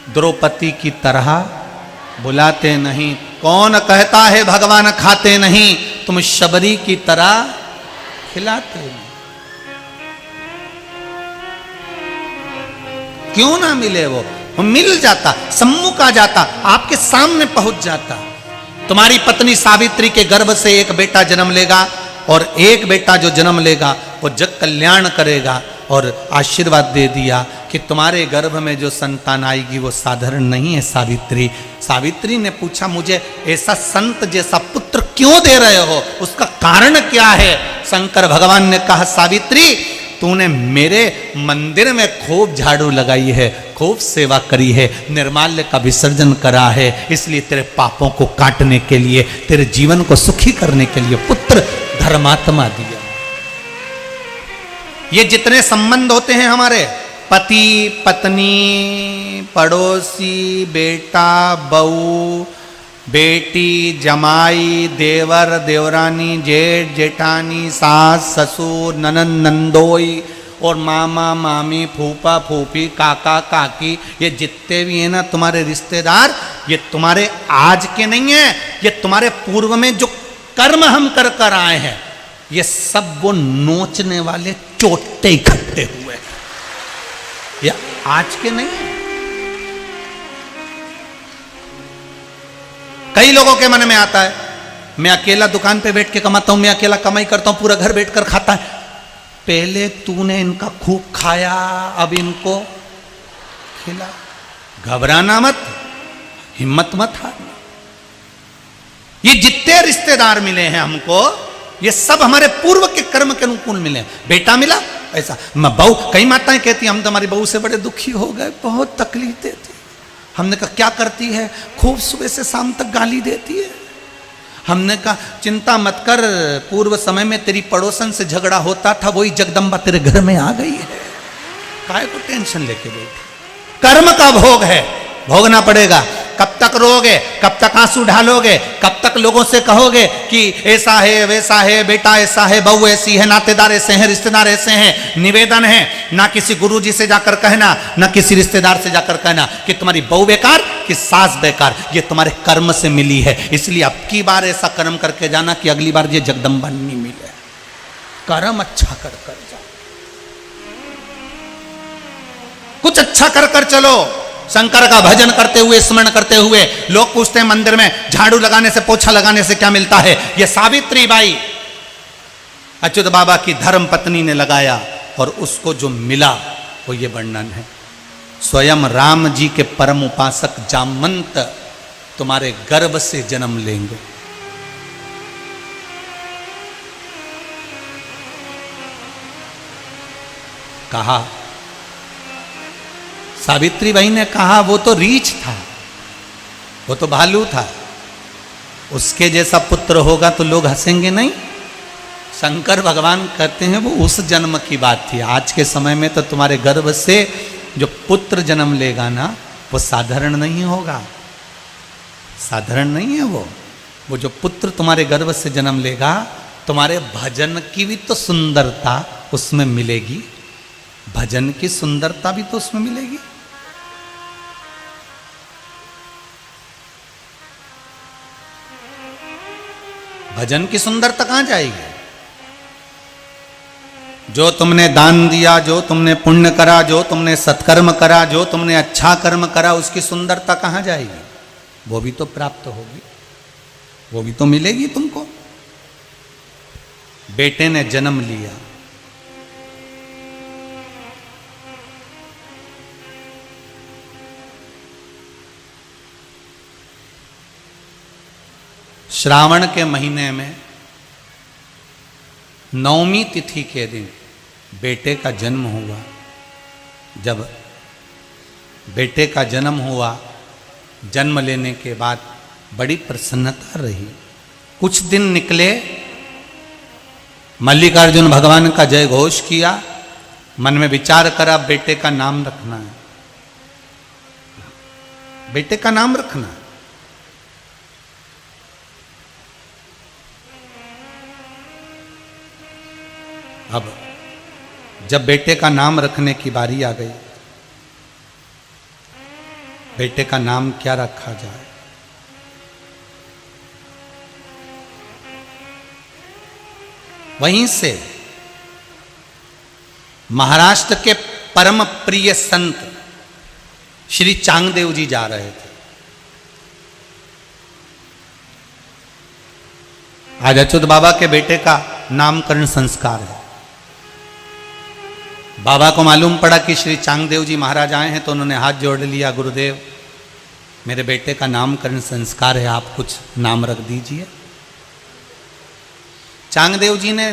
द्रौपदी की तरह बुलाते नहीं। कौन कहता है भगवान खाते नहीं? तुम शबरी की तरह खिलाते नहीं। क्यों ना मिले वो मिल जाता, सम्मुख आ जाता, आपके सामने पहुंच जाता। तुम्हारी पत्नी सावित्री के गर्भ से एक बेटा जन्म लेगा, और एक बेटा जो जन्म लेगा वो जग कल्याण करेगा। और आशीर्वाद दे दिया कि तुम्हारे गर्भ में जो संतान आएगी वो साधारण नहीं है सावित्री। सावित्री ने पूछा, मुझे ऐसा संत जैसा पुत्र क्यों दे रहे हो, उसका कारण क्या है? शंकर भगवान ने कहा, सावित्री तूने मेरे मंदिर में खूब झाड़ू लगाई है, खूब सेवा करी है, निर्माल्य का विसर्जन करा है, इसलिए तेरे पापों को काटने के लिए, तेरे जीवन को सुखी करने के लिए पुत्र धर्मात्मा दिया। ये जितने संबंध होते हैं हमारे, पति पत्नी, पड़ोसी, बेटा बहू, बेटी जमाई, देवर देवरानी, जेठ जेठानी, सास ससुर, ननंद नंदोई, और मामा मामी, फूफा फूफी, काका काकी, ये जितने भी हैं ना तुम्हारे रिश्तेदार, ये तुम्हारे आज के नहीं है, ये तुम्हारे पूर्व में जो कर्म हम कर कर आए हैं, ये सब वो नोचने वाले चोटे इकट्ठे हुए, ये आज के नहीं है। कई लोगों के मन में आता है, मैं अकेला दुकान पे बैठ के कमाता हूं, मैं अकेला कमाई करता हूं, पूरा घर बैठकर खाता है। पहले तूने इनका खूब खाया, अब इनको खिला। घबराना मत, हिम्मत मत हारना। ये जितने रिश्तेदार मिले हैं हमको, ये सब हमारे पूर्व के कर्म के अनुकूल मिले। बेटा मिला ऐसा, मैं बहू, कई माताएं कहती हम तुम्हारी बहू से बड़े दुखी हो गए, बहुत तकलीफ देती। हमने कहा क्या करती है? खूब सुबह से शाम तक गाली देती है। हमने कहा चिंता मत कर, पूर्व समय में तेरी पड़ोसन से झगड़ा होता था, वही जगदम्बा तेरे घर में आ गई है, काहे को टेंशन लेके बैठी? कर्म का भोग है, भोगना पड़ेगा। कब तक रोगे, कब तक आंसू ढालोगे, कब तक लोगों से कहोगे कि ऐसा है वैसा है, बेटा ऐसा है, बहू ऐसी है, नातेदार ऐसे हैं, रिश्तेदार ऐसे हैं। निवेदन है, ना किसी गुरुजी से जाकर कहना, ना किसी रिश्तेदार से जाकर कहना कि तुम्हारी बहू बेकार, कि सास बेकार, ये तुम्हारे कर्म से मिली है। इसलिए अब की बार ऐसा कर्म करके जाना कि अगली बार ये जगदम्बा नहीं मिले। कर्म अच्छा कर कर जाओ, कुछ अच्छा कर कर चलो। शंकर का भजन करते हुए, स्मरण करते हुए, लोग पूछते हैं मंदिर में झाड़ू लगाने से, पोछा लगाने से क्या मिलता है? ये सावित्री बाई अच्युत बाबा की धर्म पत्नी ने लगाया और उसको जो मिला वो ये वर्णन है। स्वयं राम जी के परम उपासक जामवंत तुम्हारे गर्भ से जन्म लेंगे। कहा, सावित्री बाई ने कहा वो तो रीछ था, वो तो भालू था, उसके जैसा पुत्र होगा तो लोग हंसेंगे नहीं। शंकर भगवान कहते हैं वो उस जन्म की बात थी। आज के समय में तो तुम्हारे गर्भ से जो पुत्र जन्म लेगा ना, वो साधारण नहीं होगा, साधारण नहीं है वो जो पुत्र तुम्हारे गर्भ से जन्म लेगा, तुम्हारे भजन की भी तो सुंदरता उसमें मिलेगी, भजन की सुंदरता भी तो उसमें मिलेगी। भजन की सुंदरता कहां जाएगी? जो तुमने दान दिया, जो तुमने पुण्य करा, जो तुमने सत्कर्म करा, जो तुमने अच्छा कर्म करा, उसकी सुंदरता कहाँ जाएगी? वो भी तो प्राप्त होगी, वो भी तो मिलेगी तुमको। बेटे ने जन्म लिया, श्रावण के महीने में 9वीं तिथि के दिन बेटे का जन्म हुआ। जब बेटे का जन्म हुआ, जन्म लेने के बाद बड़ी प्रसन्नता रही। कुछ दिन निकले, मल्लिकार्जुन भगवान का जय घोष किया, मन में विचार करा बेटे का नाम रखना है, बेटे का नाम रखना है। अब जब बेटे का नाम रखने की बारी आ गई, बेटे का नाम क्या रखा जाए? वहीं से महाराष्ट्र के परम प्रिय संत श्री चांगदेव जी जा रहे थे। आज अच्युत बाबा के बेटे का नामकरण संस्कार है। बाबा को मालूम पड़ा कि श्री चांगदेव जी महाराज आए हैं, तो उन्होंने हाथ जोड़ लिया, गुरुदेव मेरे बेटे का नामकरण संस्कार है, आप कुछ नाम रख दीजिए। चांगदेव जी ने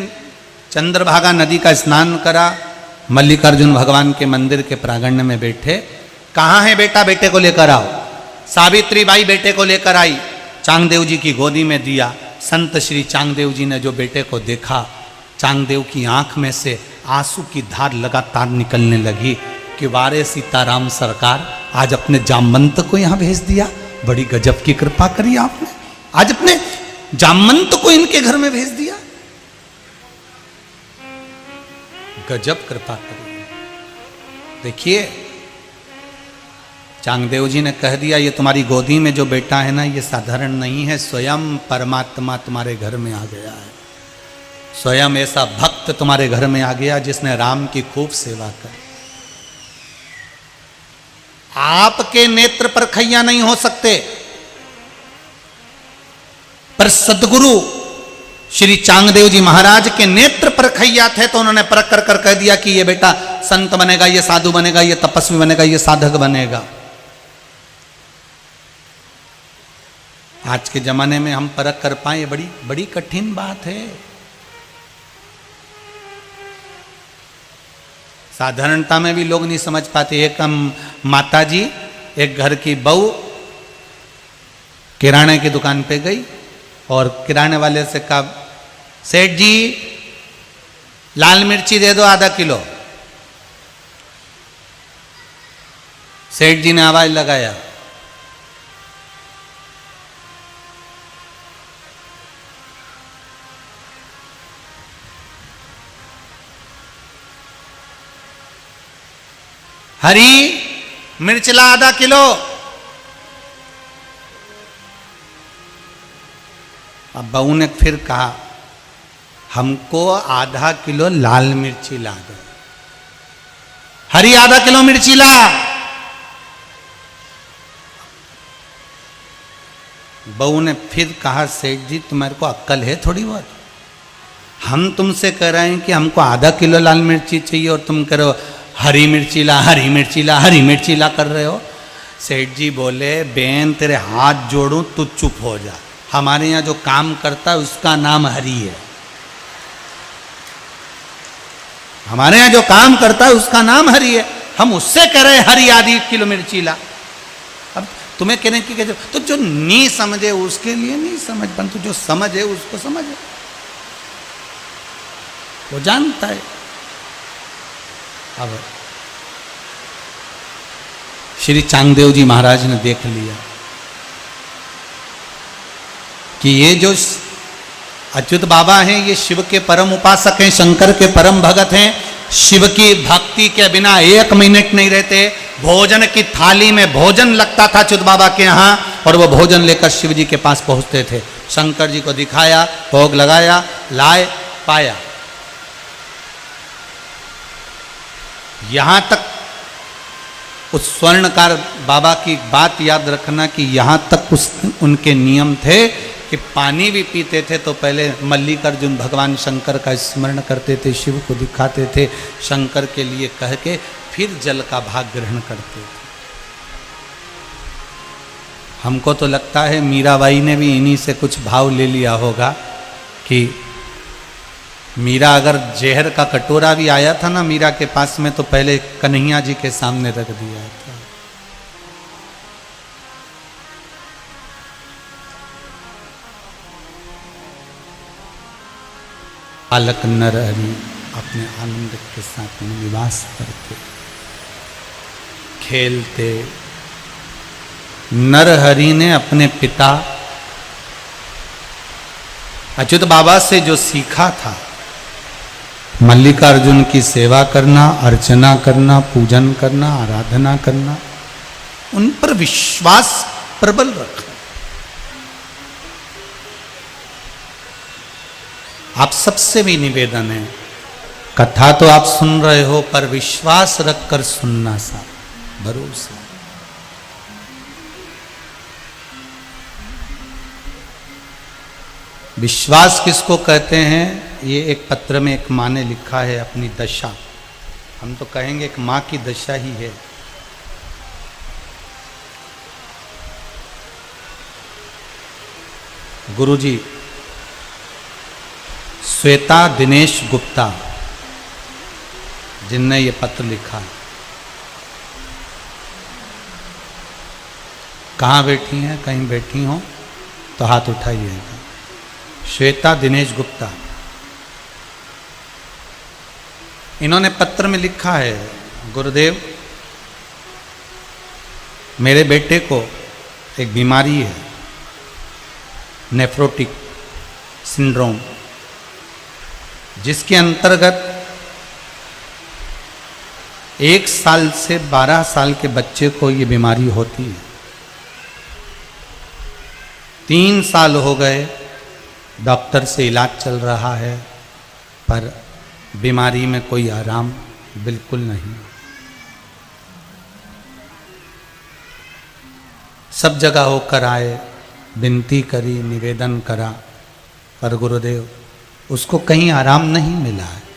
चंद्रभागा नदी का स्नान करा, मल्लिकार्जुन भगवान के मंदिर के प्रांगण में बैठे। कहाँ है बेटा? बेटे को लेकर आओ। सावित्री बाई बेटे को लेकर आई, चांगदेव जी की गोदी में दिया। संत श्री चांगदेव जी ने जो बेटे को देखा, चांगदेव की आंख में से आंसू की धार लगातार निकलने लगी कि वारे सीताराम सरकार, आज अपने जामवंत को यहां भेज दिया, बड़ी गजब की कृपा करी आपने, आज अपने जामवंत को इनके घर में भेज दिया, गजब कृपा करी। देखिए चांगदेव जी ने कह दिया, ये तुम्हारी गोदी में जो बेटा है ना, ये साधारण नहीं है, स्वयं परमात्मा तुम्हारे घर में आ गया है, स्वयं ऐसा भक्त तुम्हारे घर में आ गया जिसने राम की खूब सेवा की। आपके नेत्र पर खैया नहीं हो सकते, पर सदगुरु श्री चांगदेव जी महाराज के नेत्र पर खैया थे, तो उन्होंने परख कर कह दिया कि ये बेटा संत बनेगा, ये साधु बनेगा, ये तपस्वी बनेगा, ये साधक बनेगा। आज के जमाने में हम परख कर पाए, बड़ी बड़ी कठिन बात है। साधारणता में भी लोग नहीं समझ पाते। एक माता जी, एक घर की बहू किराने की दुकान पे गई और किराने वाले से कहा, सेठ जी लाल मिर्ची दे दो आधा किलो। सेठ जी ने आवाज लगाया, हरी मिर्च ला आधा किलो। अब बहू ने फिर कहा, हमको आधा किलो लाल मिर्ची ला दो। हरी आधा किलो मिर्ची ला। बहू ने फिर कहा, सेठ जी तुम्हारे को अक्ल है थोड़ी बहुत? हम तुमसे कह रहे हैं कि हमको आधा किलो लाल मिर्ची चाहिए और तुम कह रहे हो हरी मिर्ची ला, हरी मिर्ची ला, हरी मिर्ची ला कर रहे हो। सेठ जी बोले, बेन तेरे हाथ जोड़ूं तू चुप हो जा, हमारे यहाँ जो काम करता है उसका नाम हरी है, हमारे यहाँ जो काम करता है उसका नाम हरी है, हम उससे कह रहे हरी आधी किलो मिर्ची ला। अब तुम्हें कहने की कहते, तो जो नहीं समझे उसके लिए नहीं समझ, परंतु जो समझे उसको समझे, वो जानता है। अब श्री चांगदेव जी महाराज ने देख लिया कि ये जो अच्युत बाबा हैं, ये शिव के परम उपासक हैं, शंकर के परम भगत हैं। शिव की भक्ति के बिना एक मिनट नहीं रहते। भोजन की थाली में भोजन लगता था अच्युत बाबा के यहाँ, और वो भोजन लेकर शिव जी के पास पहुंचते थे। शंकर जी को दिखाया, भोग लगाया, लाए, पाया। यहां तक उस स्वर्णकार बाबा की बात याद रखना कि यहां तक उनके नियम थे कि पानी भी पीते थे तो पहले मल्लिकार्जुन भगवान शंकर का स्मरण करते थे, शिव को दिखाते थे, शंकर के लिए कह के फिर जल का भाग ग्रहण करते थे। हमको तो लगता है मीराबाई ने भी इन्हीं से कुछ भाव ले लिया होगा कि मीरा अगर जहर का कटोरा भी आया था ना मीरा के पास में तो पहले कन्हैया जी के सामने रख दिया था। बालक नरहरि अपने आनंद के साथ में निवास करते, खेलते। नरहरि ने अपने पिता अच्युत बाबा से जो सीखा था, मल्लिकार्जुन की सेवा करना, अर्चना करना, पूजन करना, आराधना करना, उन पर विश्वास प्रबल रखना। आप सबसे भी निवेदन है, कथा तो आप सुन रहे हो पर विश्वास रखकर सुनना, सा भरोसा। विश्वास किसको कहते हैं? ये एक पत्र में एक माँ ने लिखा है अपनी दशा, हम तो कहेंगे एक माँ की दशा ही है। गुरुजी श्वेता दिनेश गुप्ता जिनने ये पत्र लिखा, कहाँ बैठी हैं? कहीं बैठी हो तो हाथ उठाइएगा। श्वेता दिनेश गुप्ता, इन्होंने पत्र में लिखा है, गुरुदेव मेरे बेटे को एक बीमारी है, नेफ्रोटिक सिंड्रोम, जिसके अंतर्गत 1 साल से 12 साल के बच्चे को ये बीमारी होती है। 3 साल हो गए डॉक्टर से इलाज चल रहा है पर बीमारी में कोई आराम बिल्कुल नहीं। सब जगह होकर आए, विनती करी, निवेदन करा, पर गुरुदेव उसको कहीं आराम नहीं मिला है।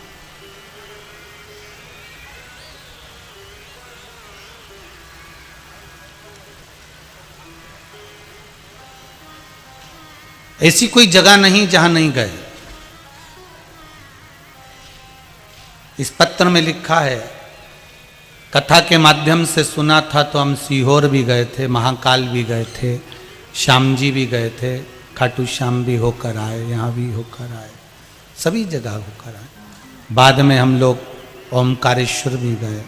ऐसी कोई जगह नहीं जहां नहीं गए। इस पत्र में लिखा है, कथा के माध्यम से सुना था तो हम सीहोर भी गए थे, महाकाल भी गए थे, श्याम जी भी गए थे, खाटू श्याम भी होकर आए, यहाँ भी होकर आए, सभी जगह होकर आए। बाद में हम लोग ओमकारेश्वर भी गए।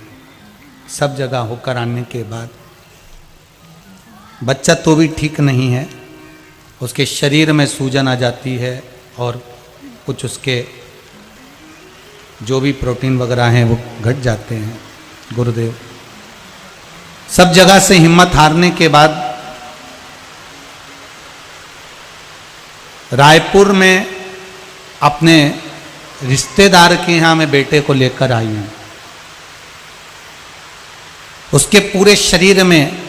सब जगह होकर आने के बाद बच्चा तो भी ठीक नहीं है, उसके शरीर में सूजन आ जाती है और कुछ उसके जो भी प्रोटीन वगैरह हैं वो घट जाते हैं। गुरुदेव सब जगह से हिम्मत हारने के बाद रायपुर में अपने रिश्तेदार के यहाँ मैं बेटे को लेकर आई हूँ। उसके पूरे शरीर में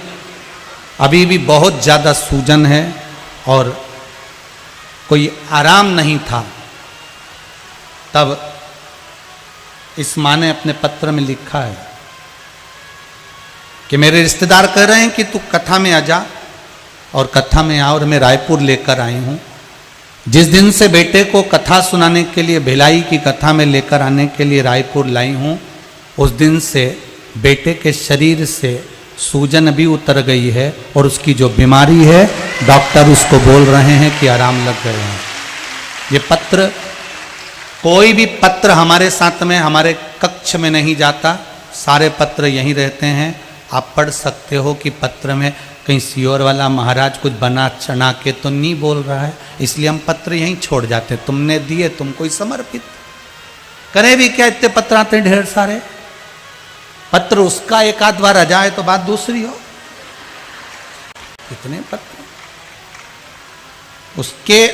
अभी भी बहुत ज़्यादा सूजन है और कोई आराम नहीं था। तब इस माँ ने अपने पत्र में लिखा है कि मेरे रिश्तेदार कह रहे हैं कि तू कथा में आ जा, और कथा में आ, और मैं रायपुर लेकर आई हूँ। जिस दिन से बेटे को कथा सुनाने के लिए, भिलाई की कथा में लेकर आने के लिए रायपुर लाई हूँ, उस दिन से बेटे के शरीर से सूजन भी उतर गई है और उसकी जो बीमारी है डॉक्टर उसको बोल रहे हैं कि आराम लग गए हैं। ये पत्र, कोई भी पत्र हमारे साथ में, हमारे कक्ष में नहीं जाता, सारे पत्र यहीं रहते हैं। आप पढ़ सकते हो कि पत्र में कहीं सीहोर वाला महाराज कुछ बना चढ़ा के तो नहीं बोल रहा है, इसलिए हम पत्र यहीं छोड़ जाते। तुमने दिए, तुमको ही समर्पित करें भी क्या, इतने पत्र आते ढेर सारे। पत्र उसका एक आध बार आ जाए तो बात दूसरी हो, इतने पत्र उसके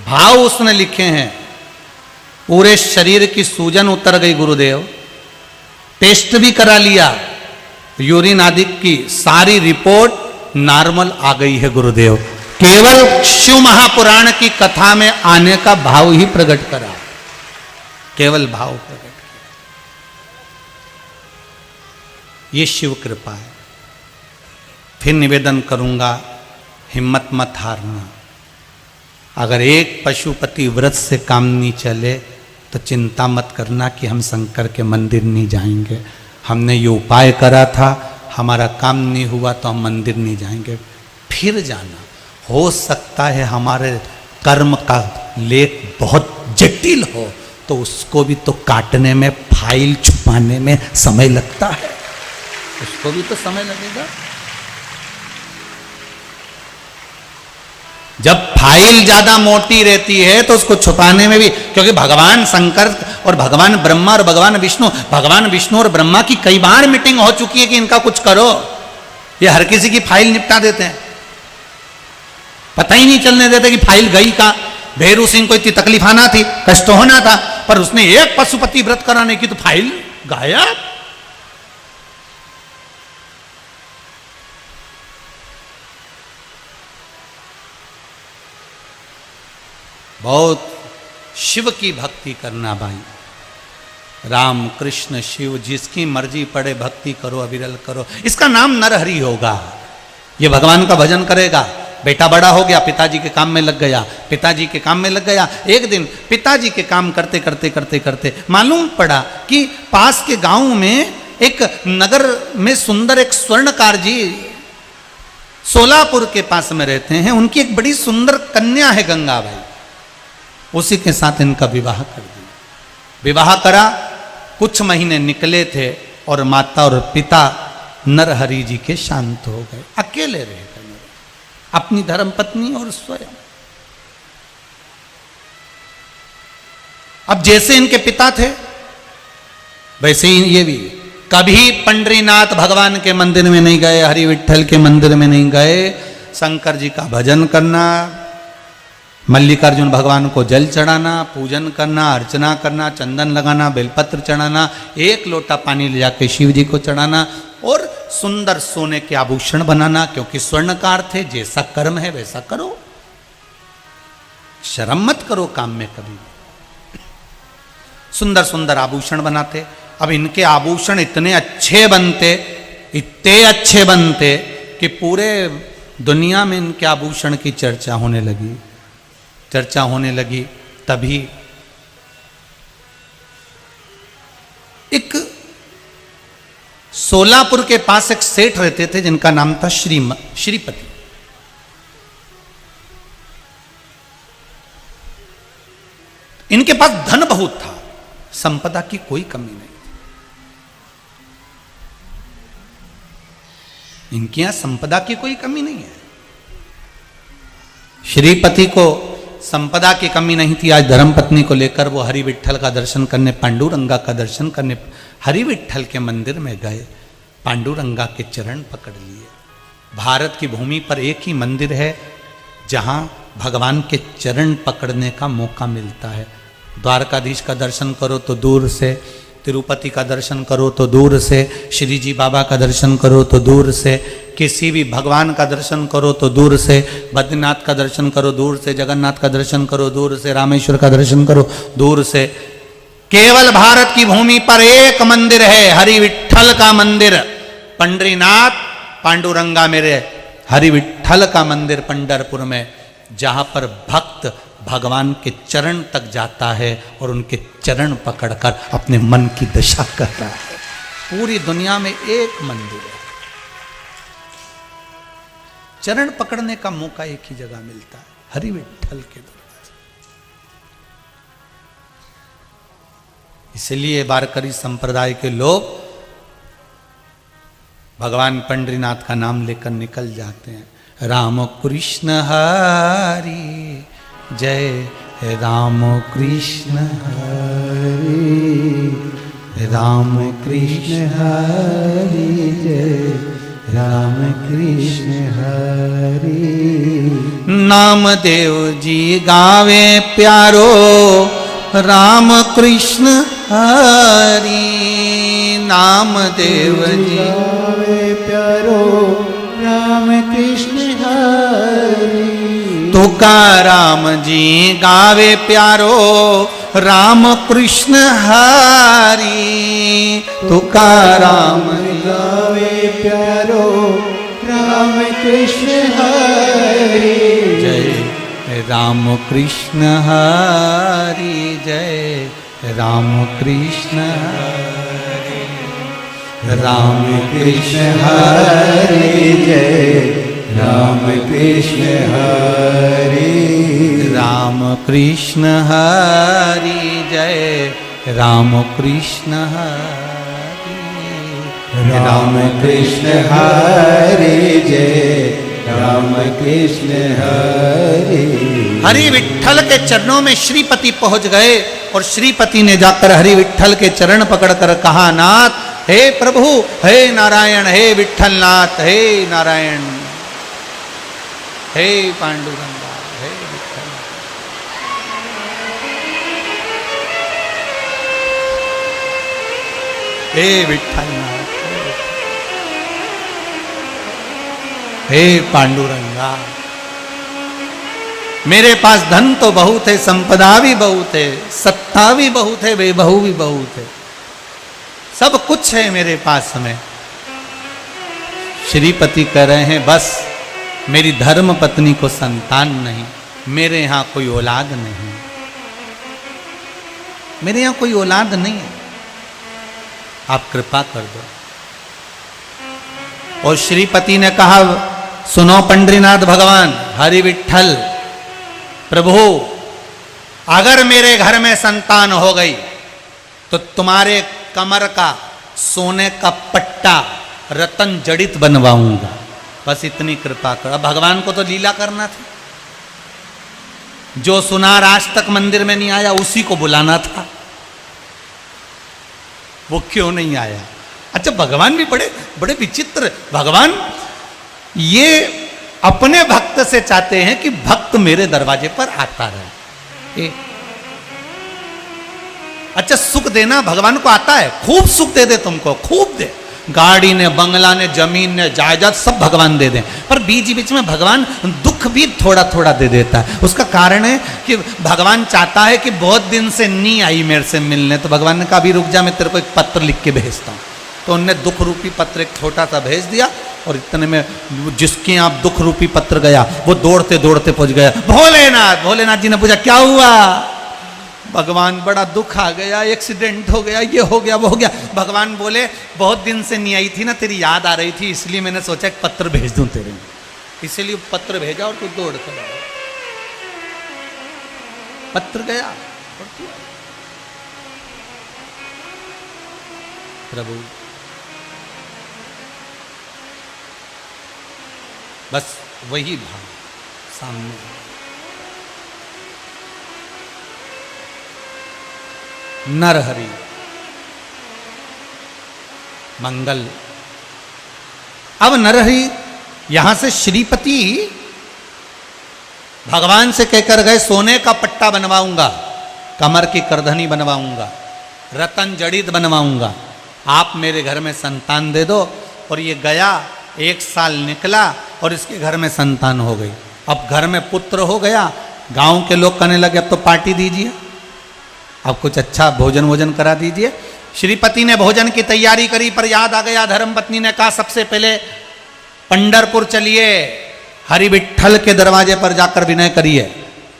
भाव उसने लिखे हैं। पूरे शरीर की सूजन उतर गई गुरुदेव, टेस्ट भी करा लिया, यूरिन आदि की सारी रिपोर्ट नॉर्मल आ गई है गुरुदेव। केवल शिव महापुराण की कथा में आने का भाव ही प्रकट करा, केवल भाव प्रकट किया। ये शिव कृपा है। फिर निवेदन करूंगा, हिम्मत मत हारना। अगर एक पशुपति व्रत से काम नहीं चले तो चिंता मत करना कि हम शंकर के मंदिर नहीं जाएंगे। हमने ये उपाय करा था, हमारा काम नहीं हुआ तो हम मंदिर नहीं जाएंगे। फिर जाना, हो सकता है हमारे कर्म का लेख बहुत जटिल हो तो उसको भी तो काटने में, फाइल छुपाने में समय लगता है, उसको भी तो समय लगेगा। जब फाइल ज्यादा मोटी रहती है तो उसको छुपाने में भी, क्योंकि भगवान शंकर और भगवान ब्रह्मा और भगवान विष्णु और ब्रह्मा की कई बार मीटिंग हो चुकी है कि इनका कुछ करो। ये हर किसी की फाइल निपटा देते हैं, पता ही नहीं चलने देते कि फाइल गई कहां। भैरू सिंह को इतनी तकलीफ आना थी, कष्ट होना था, पर उसने एक पशुपति व्रत कराने की तो फाइल गायब। बहुत शिव की भक्ति करना भाई, राम कृष्ण शिव जिसकी मर्जी पड़े भक्ति करो, अविरल करो। इसका नाम नरहरि होगा। ये भगवान का भजन करेगा। बेटा बड़ा हो गया, पिताजी के काम में लग गया, पिताजी के काम में लग गया। एक दिन पिताजी के काम करते करते करते करते मालूम पड़ा कि पास के गांव में एक नगर में सुंदर एक स्वर्णकार जी सोलापुर के पास में रहते हैं। उनकी एक बड़ी सुंदर कन्या है गंगाबाई, उसी के साथ इनका विवाह कर दिया। विवाह करा, कुछ महीने निकले थे और माता और पिता नरहरि जी के शांत हो गए। अकेले रह गए, अपनी धर्मपत्नी और स्वयं। अब जैसे इनके पिता थे वैसे ही ये भी कभी पंडरीनाथ भगवान के मंदिर में नहीं गए, हरि विठ्ठल के मंदिर में नहीं गए। शंकर जी का भजन करना, मल्लिकार्जुन भगवान को जल चढ़ाना, पूजन करना, अर्चना करना, चंदन लगाना, बेलपत्र चढ़ाना, एक लोटा पानी ले जाके शिव जी को चढ़ाना और सुंदर सोने के आभूषण बनाना, क्योंकि स्वर्णकार थे। जैसा कर्म है वैसा करो, शर्म मत करो काम में कभी। सुंदर सुंदर आभूषण बनाते। अब इनके आभूषण इतने अच्छे बनते कि पूरे दुनिया में इनके आभूषण की चर्चा होने लगी। तभी एक सोलापुर के पास एक सेठ रहते थे जिनका नाम था श्रीपति। इनके पास धन बहुत था, संपदा की कोई कमी नहीं। इनके यहां संपदा की कोई कमी नहीं है। श्रीपति को संपदा की कमी नहीं थी। आज धर्मपत्नी को लेकर वो हरि विठ्ठल का दर्शन करने, पांडुरंगा का दर्शन करने हरि विठ्ठल के मंदिर में गए। पांडुरंगा के चरण पकड़ लिए। भारत की भूमि पर एक ही मंदिर है जहां भगवान के चरण पकड़ने का मौका मिलता है। द्वारकाधीश का दर्शन करो तो दूर से, तिरुपति का दर्शन करो तो दूर से, श्री जी बाबा का दर्शन करो तो दूर से, किसी भी भगवान का दर्शन करो तो दूर से, बद्रीनाथ का दर्शन करो दूर से, जगन्नाथ का दर्शन करो दूर से, रामेश्वर का दर्शन करो दूर से। केवल भारत की भूमि पर एक मंदिर है, हरि विठ्ठल का मंदिर। पंडरीनाथ पांडुरंगा मेरे हरि विठ्ठल का मंदिर पंढरपुर में, जहां पर भक्त भगवान के चरण तक जाता है और उनके चरण पकड़कर अपने मन की दशा करता है। पूरी दुनिया में एक मंदिर है, चरण पकड़ने का मौका एक ही जगह मिलता है, हरि विठ्ठल के दरबार। इसलिए वारकरी संप्रदाय के लोग भगवान पंडरीनाथ का नाम लेकर निकल जाते हैं। राम कृष्ण हरि जय, राम कृष्ण हरि, राम कृष्ण हरि जय, राम कृष्ण हरि। नामदेव जी गावे प्यारो, राम कृष्ण हरि नामदेव जी
गावे प्यारो राम कृष्ण हरि।
तुकाराम जी गावे प्यारो राम कृष्ण हरि तुकाराम
गावे प्यारो राम कृष्ण हरि।
जय राम कृष्ण हरि जय राम कृष्ण हरि राम कृष्ण
हरि जय राम कृष्ण हरि।
राम कृष्ण हरि जय राम कृष्ण हरि
राम कृष्ण हरि जय राम कृष्ण हरि।
हरि विठ्ठल के चरणों में श्रीपति पहुंच गए और श्रीपति ने जाकर हरि विठ्ठल के चरण पकड़कर कहा, नाथ हे प्रभु हे नारायण हे विठ्ठल नाथ हे नारायण हे पांडुरंगा हे विठ्ठल। हे विठ्ठल नाथ हे पांडुरंगा, मेरे पास धन तो बहुत है, संपदा भी बहुत है, सत्ता भी बहुत है, वैभव भी बहुत है, सब कुछ है मेरे पास में। श्रीपति कह रहे हैं बस मेरी धर्म पत्नी को संतान नहीं, मेरे यहां कोई औलाद नहीं, मेरे यहां कोई औलाद नहीं है, आप कृपा कर दो। और श्रीपति ने कहा, सुनो पंडरीनाथ भगवान हरि विठ्ठल प्रभु, अगर मेरे घर में संतान हो गई तो तुम्हारे कमर का सोने का पट्टा रतन जड़ित बनवाऊंगा, बस इतनी कृपा कर। अब भगवान को तो लीला करना था, जो सुनार आज तक मंदिर में नहीं आया उसी को बुलाना था, वो क्यों नहीं आया? अच्छा भगवान भी बड़े बड़े विचित्र, भगवान ये अपने भक्त से चाहते हैं कि भक्त मेरे दरवाजे पर आता रहे। अच्छा सुख देना भगवान को आता है, खूब सुख दे दे तुमको, खूब दे, गाड़ी ने बंगला ने जमीन ने जायदाद सब भगवान दे दें, पर बीच बीच में भगवान दुख भी थोड़ा थोड़ा दे देता है। उसका कारण है कि भगवान चाहता है कि बहुत दिन से नहीं आई मेरे से मिलने, तो भगवान ने कहा अभी रुक जा, मैं तेरे को एक पत्र लिख के भेजता हूँ। तो उनने दुख रूपी पत्र एक छोटा सा भेज दिया और इतने में जिसके यहाँ दुख रूपी पत्र गया वो दौड़ते दौड़ते पहुंच गया। भोलेनाथ, भोलेनाथ जी ने पूछा क्या हुआ? भगवान बड़ा दुख आ गया, एक्सीडेंट हो गया, ये हो गया वो हो गया। भगवान बोले बहुत दिन से नहीं आई थी ना, तेरी याद आ रही थी, इसलिए मैंने सोचा एक पत्र भेज दूं तेरे, इसलिए पत्र भेजा और तू दौड़ कर आया। पत्र गया और तू प्रभु बस वही भाव सामने। नरहरि मंगल। अब नरहरि यहां से श्रीपति भगवान से कहकर गए सोने का पट्टा बनवाऊंगा, कमर की करधनी बनवाऊंगा, रतन जड़ित बनवाऊंगा, आप मेरे घर में संतान दे दो। और ये गया, 1 साल निकला और इसके घर में संतान हो गई। अब घर में पुत्र हो गया, गांव के लोग कहने लगे अब तो पार्टी दीजिए, अब कुछ अच्छा भोजन वोजन करा दीजिए। श्रीपति ने भोजन की तैयारी करी, पर याद आ गया धर्मपत्नी ने कहा सबसे पहले पंढरपुर चलिए, हरि विठ्ठल के दरवाजे पर जाकर विनय करिए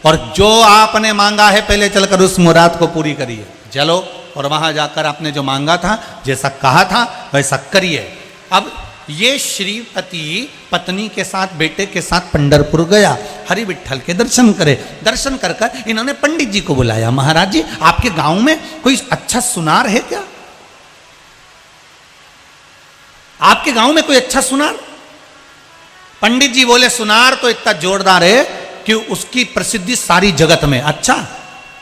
और जो आपने मांगा है पहले चलकर उस मुराद को पूरी करिए। चलो और वहां जाकर आपने जो मांगा था, जैसा कहा था वैसा करिए। अब ये श्रीपति पत्नी के साथ बेटे के साथ पंढरपुर गया, हरि विठ्ठल के दर्शन करे। दर्शन कर कर इन्होंने पंडित जी को बुलाया, महाराज जी आपके गांव में कोई अच्छा सुनार है क्या? आपके गांव में कोई अच्छा सुनार? पंडित जी बोले सुनार तो इतना जोरदार है कि उसकी प्रसिद्धि सारी जगत में। अच्छा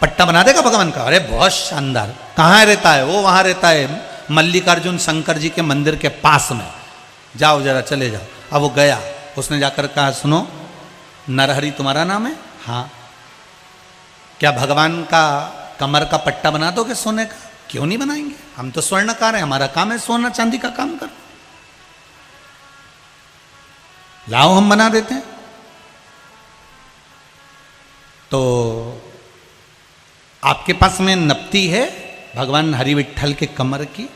पट्टा बना देगा भगवान का? अरे बहुत शानदार। कहाँ रहता है वो? वहां रहता है मल्लिकार्जुन शंकर जी के मंदिर के पास में, जाओ जरा चले जाओ। अब वो गया, उसने जाकर कहा सुनो नरहरि तुम्हारा नाम है? हाँ। क्या भगवान का कमर का पट्टा बना दोगे सोने का? क्यों नहीं बनाएंगे? हम तो स्वर्णकार हैं, हमारा काम है सोना चांदी का काम करना। लाओ हम बना देते हैं। तो आपके पास में नपती है भगवान हरि विट्ठल के कमर की?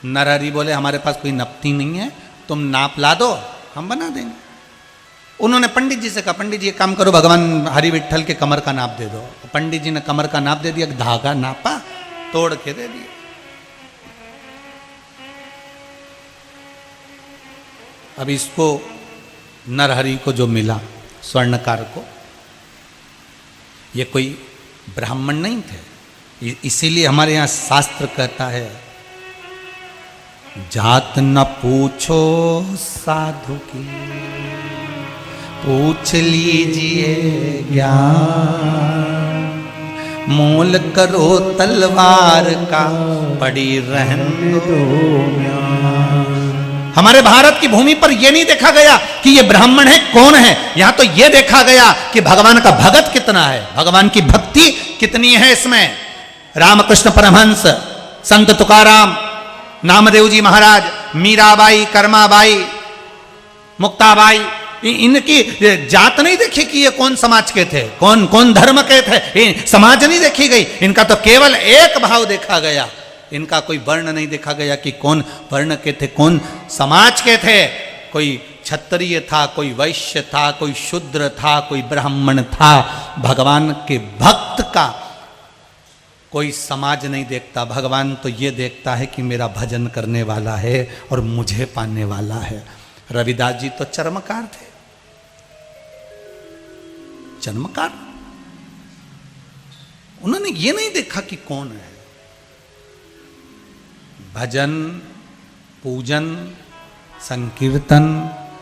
नरहरि बोले हमारे पास कोई नपती नहीं है, तुम नाप ला दो, हम बना देंगे। उन्होंने पंडित जी से कहा, पंडित जी एक काम करो, भगवान हरि विट्ठल के कमर का नाप दे दो। पंडित जी ने कमर का नाप दे दिया, धागा नापा, तोड़ के दे दिया। अब इसको नरहरि को जो मिला स्वर्णकार को, ये कोई ब्राह्मण नहीं थे। इसीलिए हमारे यहाँ शास्त्र कहता है, जात न पूछो साधु की, पूछ लीजिए ज्ञान, मोल करो तलवार का, पड़ी रहने दो म्यान। हमारे भारत की भूमि पर यह नहीं देखा गया कि ये ब्राह्मण है कौन है, यहां तो यह देखा गया कि भगवान का भगत कितना है, भगवान की भक्ति कितनी है इसमें। रामकृष्ण परमहंस, संत तुकाराम, नामदेव जी महाराज, मीराबाई, कर्माबाई, मुक्ताबाई, इनकी जात नहीं देखी कि ये कौन समाज के थे, कौन कौन धर्म के थे, समाज नहीं देखी गई। इनका तो केवल एक भाव देखा गया, इनका कोई वर्ण नहीं देखा गया कि कौन वर्ण के थे, कौन समाज के थे। कोई क्षत्रिय था, कोई वैश्य था, कोई शूद्र था, कोई ब्राह्मण था। भगवान के भक्त का कोई समाज नहीं देखता, भगवान तो ये देखता है कि मेरा भजन करने वाला है और मुझे पाने वाला है। रविदास जी तो चर्मकार थे, चर्मकार। उन्होंने ये नहीं देखा कि कौन है। भजन, पूजन, संकीर्तन,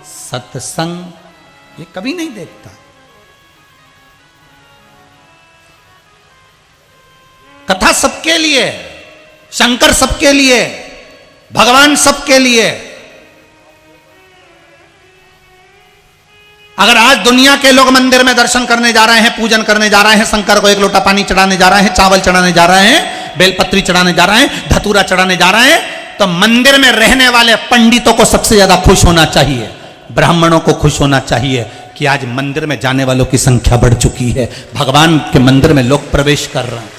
सत्संग, ये कभी नहीं देखता। कथा सबके लिए, शंकर सबके लिए, भगवान सबके लिए। अगर आज दुनिया के लोग मंदिर में दर्शन करने जा रहे हैं, पूजन करने जा रहे हैं, शंकर को एक लोटा पानी चढ़ाने जा रहे हैं, चावल चढ़ाने जा रहे हैं, बेलपत्री चढ़ाने जा रहे हैं, धतूरा चढ़ाने जा रहे हैं, तो मंदिर में रहने वाले पंडितों को सबसे ज्यादा खुश होना चाहिए, ब्राह्मणों को खुश होना चाहिए कि आज मंदिर में जाने वालों की संख्या बढ़ चुकी है, भगवान के मंदिर में लोग प्रवेश कर रहे हैं।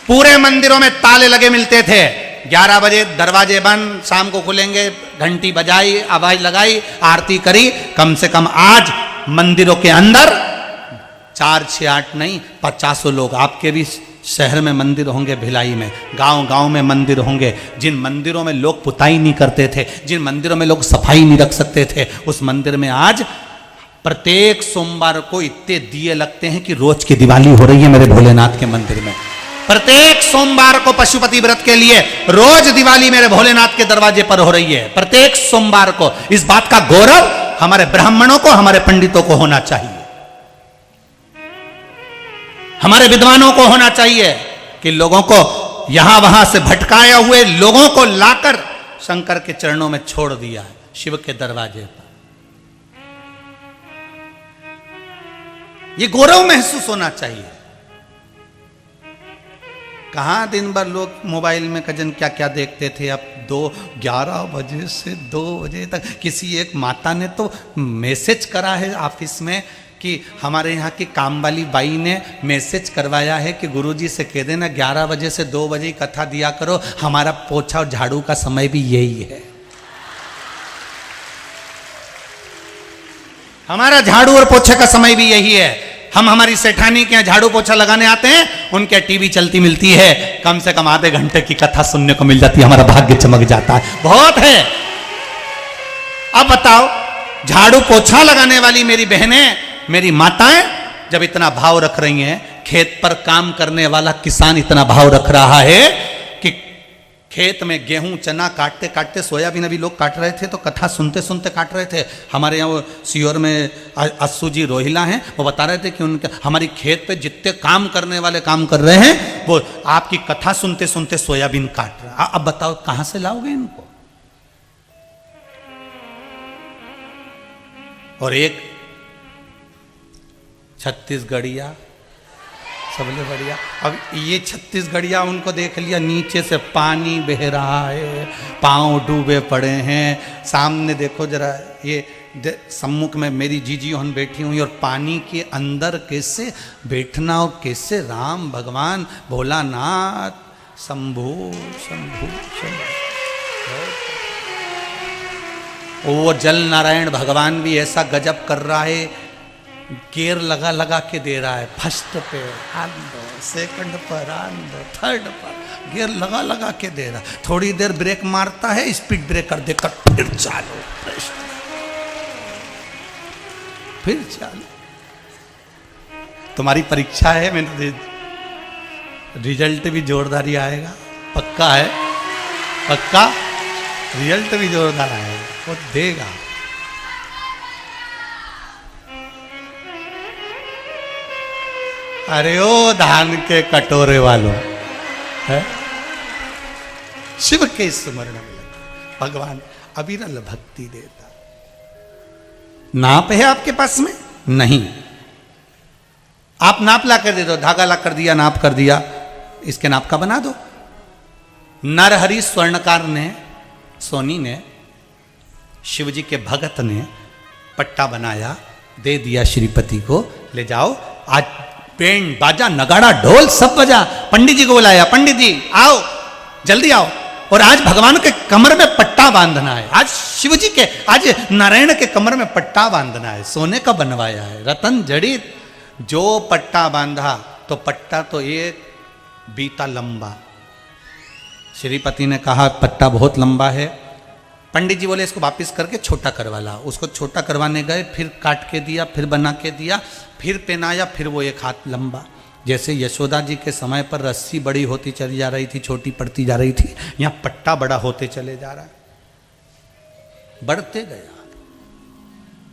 पूरे मंदिरों में ताले लगे मिलते थे, 11 बजे दरवाजे बंद, शाम को खुलेंगे, घंटी बजाई, आवाज लगाई, आरती करी। कम से कम आज मंदिरों के अंदर 4, 6, 8 नहीं 50 लोग, आपके भी शहर में मंदिर होंगे, भिलाई में, गांव गांव में मंदिर होंगे। जिन मंदिरों में लोग पुताई नहीं करते थे, जिन मंदिरों में लोग सफाई नहीं रख सकते थे, उस मंदिर में आज प्रत्येक सोमवार को इतने दिए लगते हैं कि रोज की दिवाली हो रही है मेरे भोलेनाथ के मंदिर में। प्रत्येक सोमवार को पशुपति व्रत के लिए रोज दिवाली मेरे भोलेनाथ के दरवाजे पर हो रही है, प्रत्येक सोमवार को। इस बात का गौरव हमारे ब्राह्मणों को, हमारे पंडितों को होना चाहिए, हमारे विद्वानों को होना चाहिए कि लोगों को यहां वहां से भटकाए हुए लोगों को लाकर शंकर के चरणों में छोड़ दिया है, शिव के दरवाजे पर। यह गौरव महसूस होना चाहिए। कहाँ दिन भर लोग मोबाइल में कजन क्या क्या देखते थे। अब 11 बजे से 2 बजे तक किसी एक माता ने तो मैसेज करा है ऑफिस में कि हमारे यहाँ की काम वाली बाई ने मैसेज करवाया है कि गुरुजी से कह देना 11 बजे से 2 बजे कथा दिया करो, हमारा पोछा और झाड़ू का समय भी यही है। हमारा झाड़ू और पोछे का समय भी यही है। हम हमारी सेठानी के यहाँ झाड़ू पोछा लगाने आते हैं, उनके टीवी चलती मिलती है, कम से कम आधे घंटे की कथा सुनने को मिल जाती है, हमारा भाग्य चमक जाता है, बहुत है। अब बताओ, झाड़ू पोछा लगाने वाली मेरी बहनें, मेरी माताएं जब इतना भाव रख रही हैं, खेत पर काम करने वाला किसान इतना भाव रख रहा है कि खेत में गेहूं चना काटते काटते, सोयाबीन अभी लोग काट रहे थे तो कथा सुनते सुनते काट रहे थे। हमारे यहाँ वो सीहोर में अस्सू जी रोहिला हैं, वो बता रहे थे कि उनके हमारी खेत पे जितने काम करने वाले काम कर रहे हैं, वो आपकी कथा सुनते सुनते सोयाबीन काट रहे हैं। अब बताओ कहां से लाओगे इनको? और एक छत्तीसगढ़िया सबले बढ़िया। अब ये छत्तीसगढ़िया उनको देख लिया, नीचे से पानी बह रहा है, पांव डूबे पड़े हैं, सामने देखो जरा, ये सम्मुख में मेरी जीजी हन बैठी हुई, और पानी के अंदर कैसे बैठना, और कैसे राम भगवान भोलानाथ शंभु शंभु शंभु। वो जल नारायण भगवान भी ऐसा गजब कर रहा है, गेयर लगा लगा के दे रहा है, फर्स्ट पे आंदो, सेकंड पर आंदो, थर्ड पर गियर लगा लगा के दे रहा। थोड़ी देर ब्रेक मारता है, स्पीड ब्रेकर देकर फिर चालू, फिर चालू। तुम्हारी परीक्षा है, मैंने रिजल्ट भी जोरदार ही आएगा, पक्का है, पक्का रिजल्ट भी जोरदार आएगा, वो देगा। अरे ओ धान के कटोरे वालों, है? शिव के स्मरण में लगा, भगवान अविरल भक्ति देता। नाप है आपके पास में? नहीं। आप नाप ला कर दे दो, धागा ला कर दिया, नाप कर दिया, इसके नाप का बना दो। नरहरि स्वर्णकार ने, सोनी ने, शिवजी के भगत ने पट्टा बनाया, दे दिया श्रीपति को, ले जाओ, आज बैंड बाजा नगाड़ा ढोल सब बजा। पंडित जी को बुलाया, पंडित जी आओ, जल्दी आओ, और आज भगवान के कमर में पट्टा बांधना है, आज शिव जी के, आज नारायण के कमर में पट्टा बांधना है, सोने का बनवाया है, रतन जड़ित। जो पट्टा बांधा तो पट्टा तो एक बीता लंबा। श्रीपति ने कहा पट्टा बहुत लंबा है। पंडित जी बोले इसको वापस करके छोटा करवा ला। उसको छोटा करवाने गए, फिर काट के दिया, फिर बना के दिया, फिर पहनाया, फिर वो एक हाथ लंबा। जैसे यशोदा जी के समय पर रस्सी बड़ी होती चली जा रही थी, छोटी पड़ती जा रही थी, यहाँ पट्टा बड़ा होते चले जा रहा है, बढ़ते गया।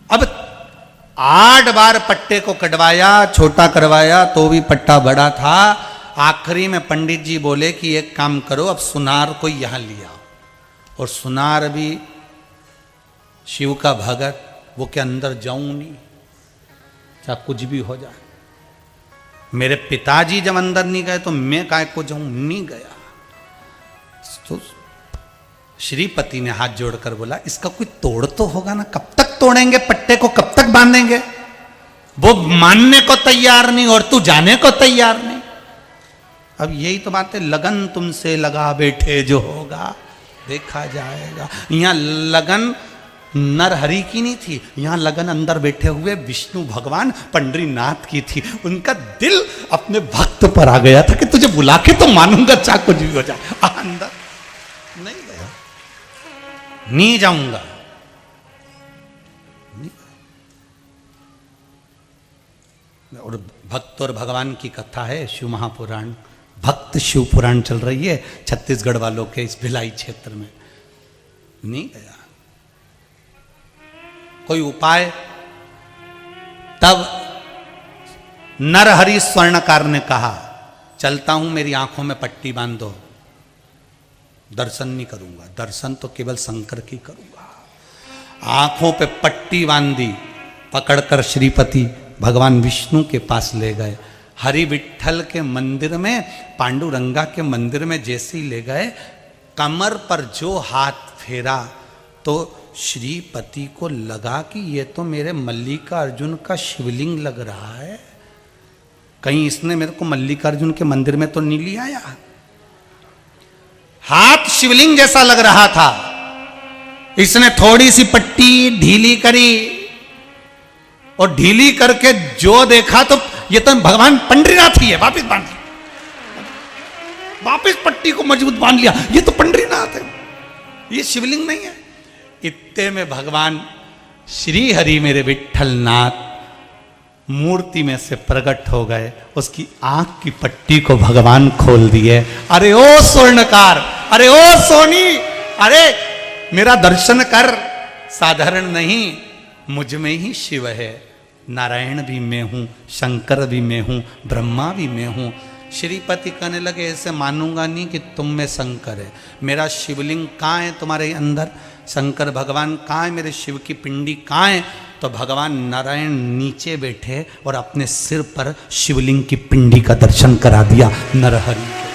अब 8 बार पट्टे को कटवाया, छोटा करवाया, तो भी पट्टा बड़ा था। आखिरी में पंडित जी बोले कि एक काम करो, अब सुनार को यहां लिया, और सुनार भी शिव का भगत, वो के अंदर जाऊं नहीं, चाहे कुछ भी हो जाए। मेरे पिताजी जब अंदर नहीं गए तो मैं काय को जाऊं, नहीं गया। तो श्रीपति ने हाथ जोड़कर बोला इसका कोई तोड़ तो होगा ना, कब तक तोड़ेंगे पट्टे को, कब तक बांधेंगे? वो मानने को तैयार नहीं और तू जाने को तैयार नहीं। अब यही तो बात है, लगन तुमसे लगा बैठे जो होगा देखा जाएगा। यहां लगन नरहरि की नहीं थी, यहां लगन अंदर बैठे हुए विष्णु भगवान पंडरीनाथ की थी। उनका दिल अपने भक्त पर आ गया था कि तुझे बुला के तो मानूंगा, चाहे कुछ भी हो जाए। अंदर नहीं गया, नहीं जाऊंगा, नहीं। और भक्त और भगवान की कथा है, शिव महापुराण, भक्त शिव पुराण चल रही है छत्तीसगढ़ वालों के इस भिलाई क्षेत्र में। नहीं गया, कोई उपाय? तब नरहरि स्वर्णकार ने कहा चलता हूं, मेरी आंखों में पट्टी बांध दो, दर्शन नहीं करूंगा, दर्शन तो केवल शंकर की करूंगा। आंखों पे पट्टी बांधी, पकड़कर श्रीपति भगवान विष्णु के पास ले गए। हरि विठ्ठल के मंदिर में, पांडुरंगा के मंदिर में जैसे ही ले गए, कमर पर जो हाथ फेरा तो श्रीपति को लगा कि ये तो मेरे मल्लिकार्जुन का शिवलिंग लग रहा है, कहीं इसने मेरे को मल्लिकार्जुन के मंदिर में तो नहीं लिया आया। हाथ शिवलिंग जैसा लग रहा था, इसने थोड़ी सी पट्टी ढीली करी, और ढीली करके जो देखा तो ये तो भगवान पंडरीनाथ ही है। वापिस बांध, वापिस पट्टी को मजबूत बांध लिया, ये तो पंडरीनाथ है, ये शिवलिंग नहीं है। इतने में भगवान श्री हरि मेरे विठ्ठलनाथ मूर्ति में से प्रकट हो गए, उसकी आंख की पट्टी को भगवान खोल दिए। अरे ओ स्वर्णकार, अरे ओ सोनी, अरे मेरा दर्शन कर, साधारण नहीं, मुझ में ही शिव है, नारायण भी मैं हूं, शंकर भी मैं हूं, ब्रह्मा भी मैं हूं। श्रीपति कहने लगे ऐसे मानूंगा नहीं कि तुम में शंकर है, मेरा शिवलिंग कहाँ है तुम्हारे अंदर, शंकर भगवान कहाँ है, मेरे शिव की पिंडी कहाँ है? तो भगवान नारायण नीचे बैठे और अपने सिर पर शिवलिंग की पिंडी का दर्शन करा दिया नरहरि को।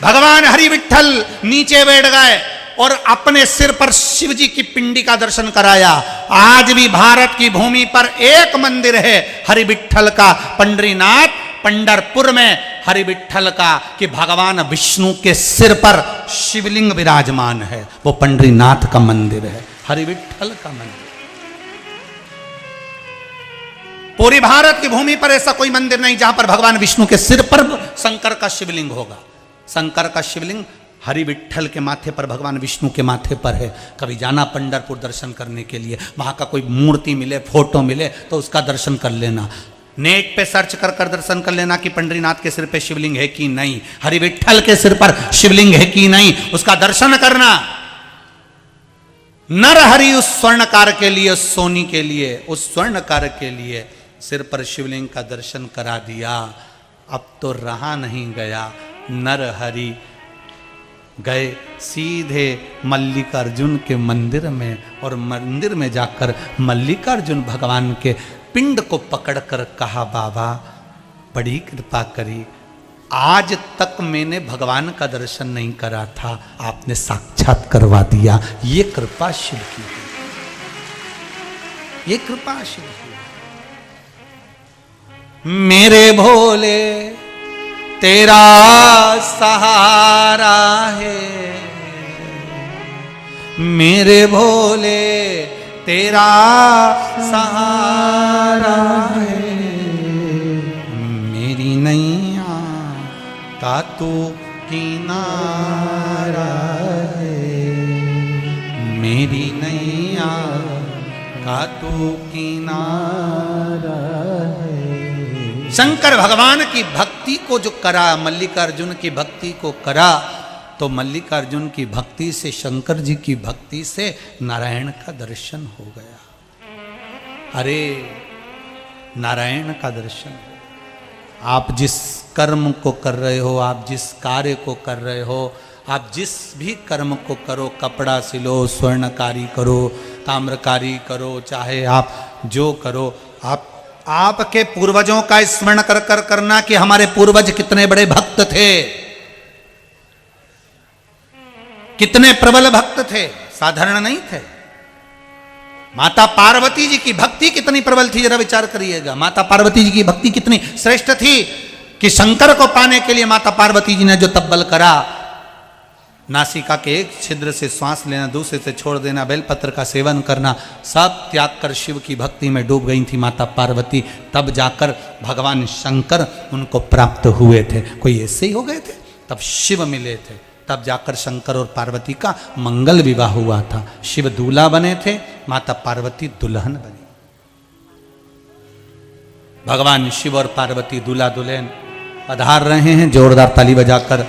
भगवान हरि विठ्ठल नीचे बैठ गए और अपने सिर पर शिव जी की पिंडी का दर्शन कराया। आज भी भारत की भूमि पर एक मंदिर है हरि विठ्ठल का, पंढरीनाथ पंढरपुर में हरि विठ्ठल का, कि भगवान विष्णु के सिर पर शिवलिंग विराजमान है। वो पंढरीनाथ का मंदिर है, हरि विठ्ठल का मंदिर। पूरी भारत की भूमि पर ऐसा कोई मंदिर नहीं जहां पर भगवान विष्णु के सिर पर शंकर का शिवलिंग होगा। शंकर का शिवलिंग हरि विठ्ठल के माथे पर, भगवान विष्णु के माथे पर है। कभी जाना पंढरपुर दर्शन करने के लिए, वहां का कोई मूर्ति मिले, फोटो मिले तो उसका दर्शन कर लेना। नेट पे सर्च कर कर दर्शन कर लेना कि पंढरीनाथ के सिर पे शिवलिंग है कि नहीं, हरि विठ्ठल के सिर पर शिवलिंग है कि नहीं, उसका दर्शन करना। नरहरि उस स्वर्णकार के लिए, उस सोनी के लिए, उस स्वर्णकार के लिए सिर पर शिवलिंग का दर्शन करा दिया। अब तो रहा नहीं गया, नरहरि गए सीधे मल्लिकार्जुन के मंदिर में, और मंदिर में जाकर मल्लिकार्जुन भगवान के पिंड को पकड़कर कहा, बाबा बड़ी कृपा करी, आज तक मैंने भगवान का दर्शन नहीं करा था, आपने साक्षात करवा दिया। ये कृपा शिव की है, ये कृपा शिव की। मेरे भोले तेरा सहारा है, मेरे भोले तेरा सहारा है, मेरी नैया का तू किनारा है, मेरी नैया का तू किनारा है। शंकर भगवान की भक्ति को जो करा, मल्लिकार्जुन की भक्ति को करा, तो मल्लिकार्जुन की भक्ति से, शंकर जी की भक्ति से नारायण का दर्शन हो गया। अरे नारायण का दर्शन। आप जिस कर्म को कर रहे हो, आप जिस कार्य को कर रहे हो, आप जिस भी कर्म को करो, कपड़ा सिलो, स्वर्णकारी करो, ताम्रकारी करो, चाहे आप जो करो, आपके पूर्वजों का स्मरण कर कर करना कि हमारे पूर्वज कितने बड़े भक्त थे, कितने प्रबल भक्त थे, साधारण नहीं थे। माता पार्वती जी की भक्ति कितनी प्रबल थी, जरा विचार करिएगा। माता पार्वती जी की भक्ति कितनी श्रेष्ठ थी कि शंकर को पाने के लिए माता पार्वती जी ने जो तब्बल करा, नासिका के एक छिद्र से श्वास लेना, दूसरे से छोड़ देना, बेलपत्र का सेवन करना, सब त्याग कर शिव की भक्ति में डूब गई थी माता पार्वती। तब जाकर भगवान शंकर उनको प्राप्त हुए थे। कोई ऐसे ही हो गए थे, तब शिव मिले थे, तब जाकर शंकर और पार्वती का मंगल विवाह हुआ था। शिव दूल्हा बने थे, माता पार्वती दुल्हन बनी। भगवान शिव और पार्वती दूल्हा दुल्हन पधार रहे हैं। जोरदार ताली बजाकर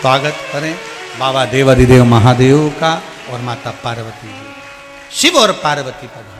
स्वागत करें बाबा देवाधिदेव महादेव का और माता पार्वती जी। शिव और पार्वती पधार।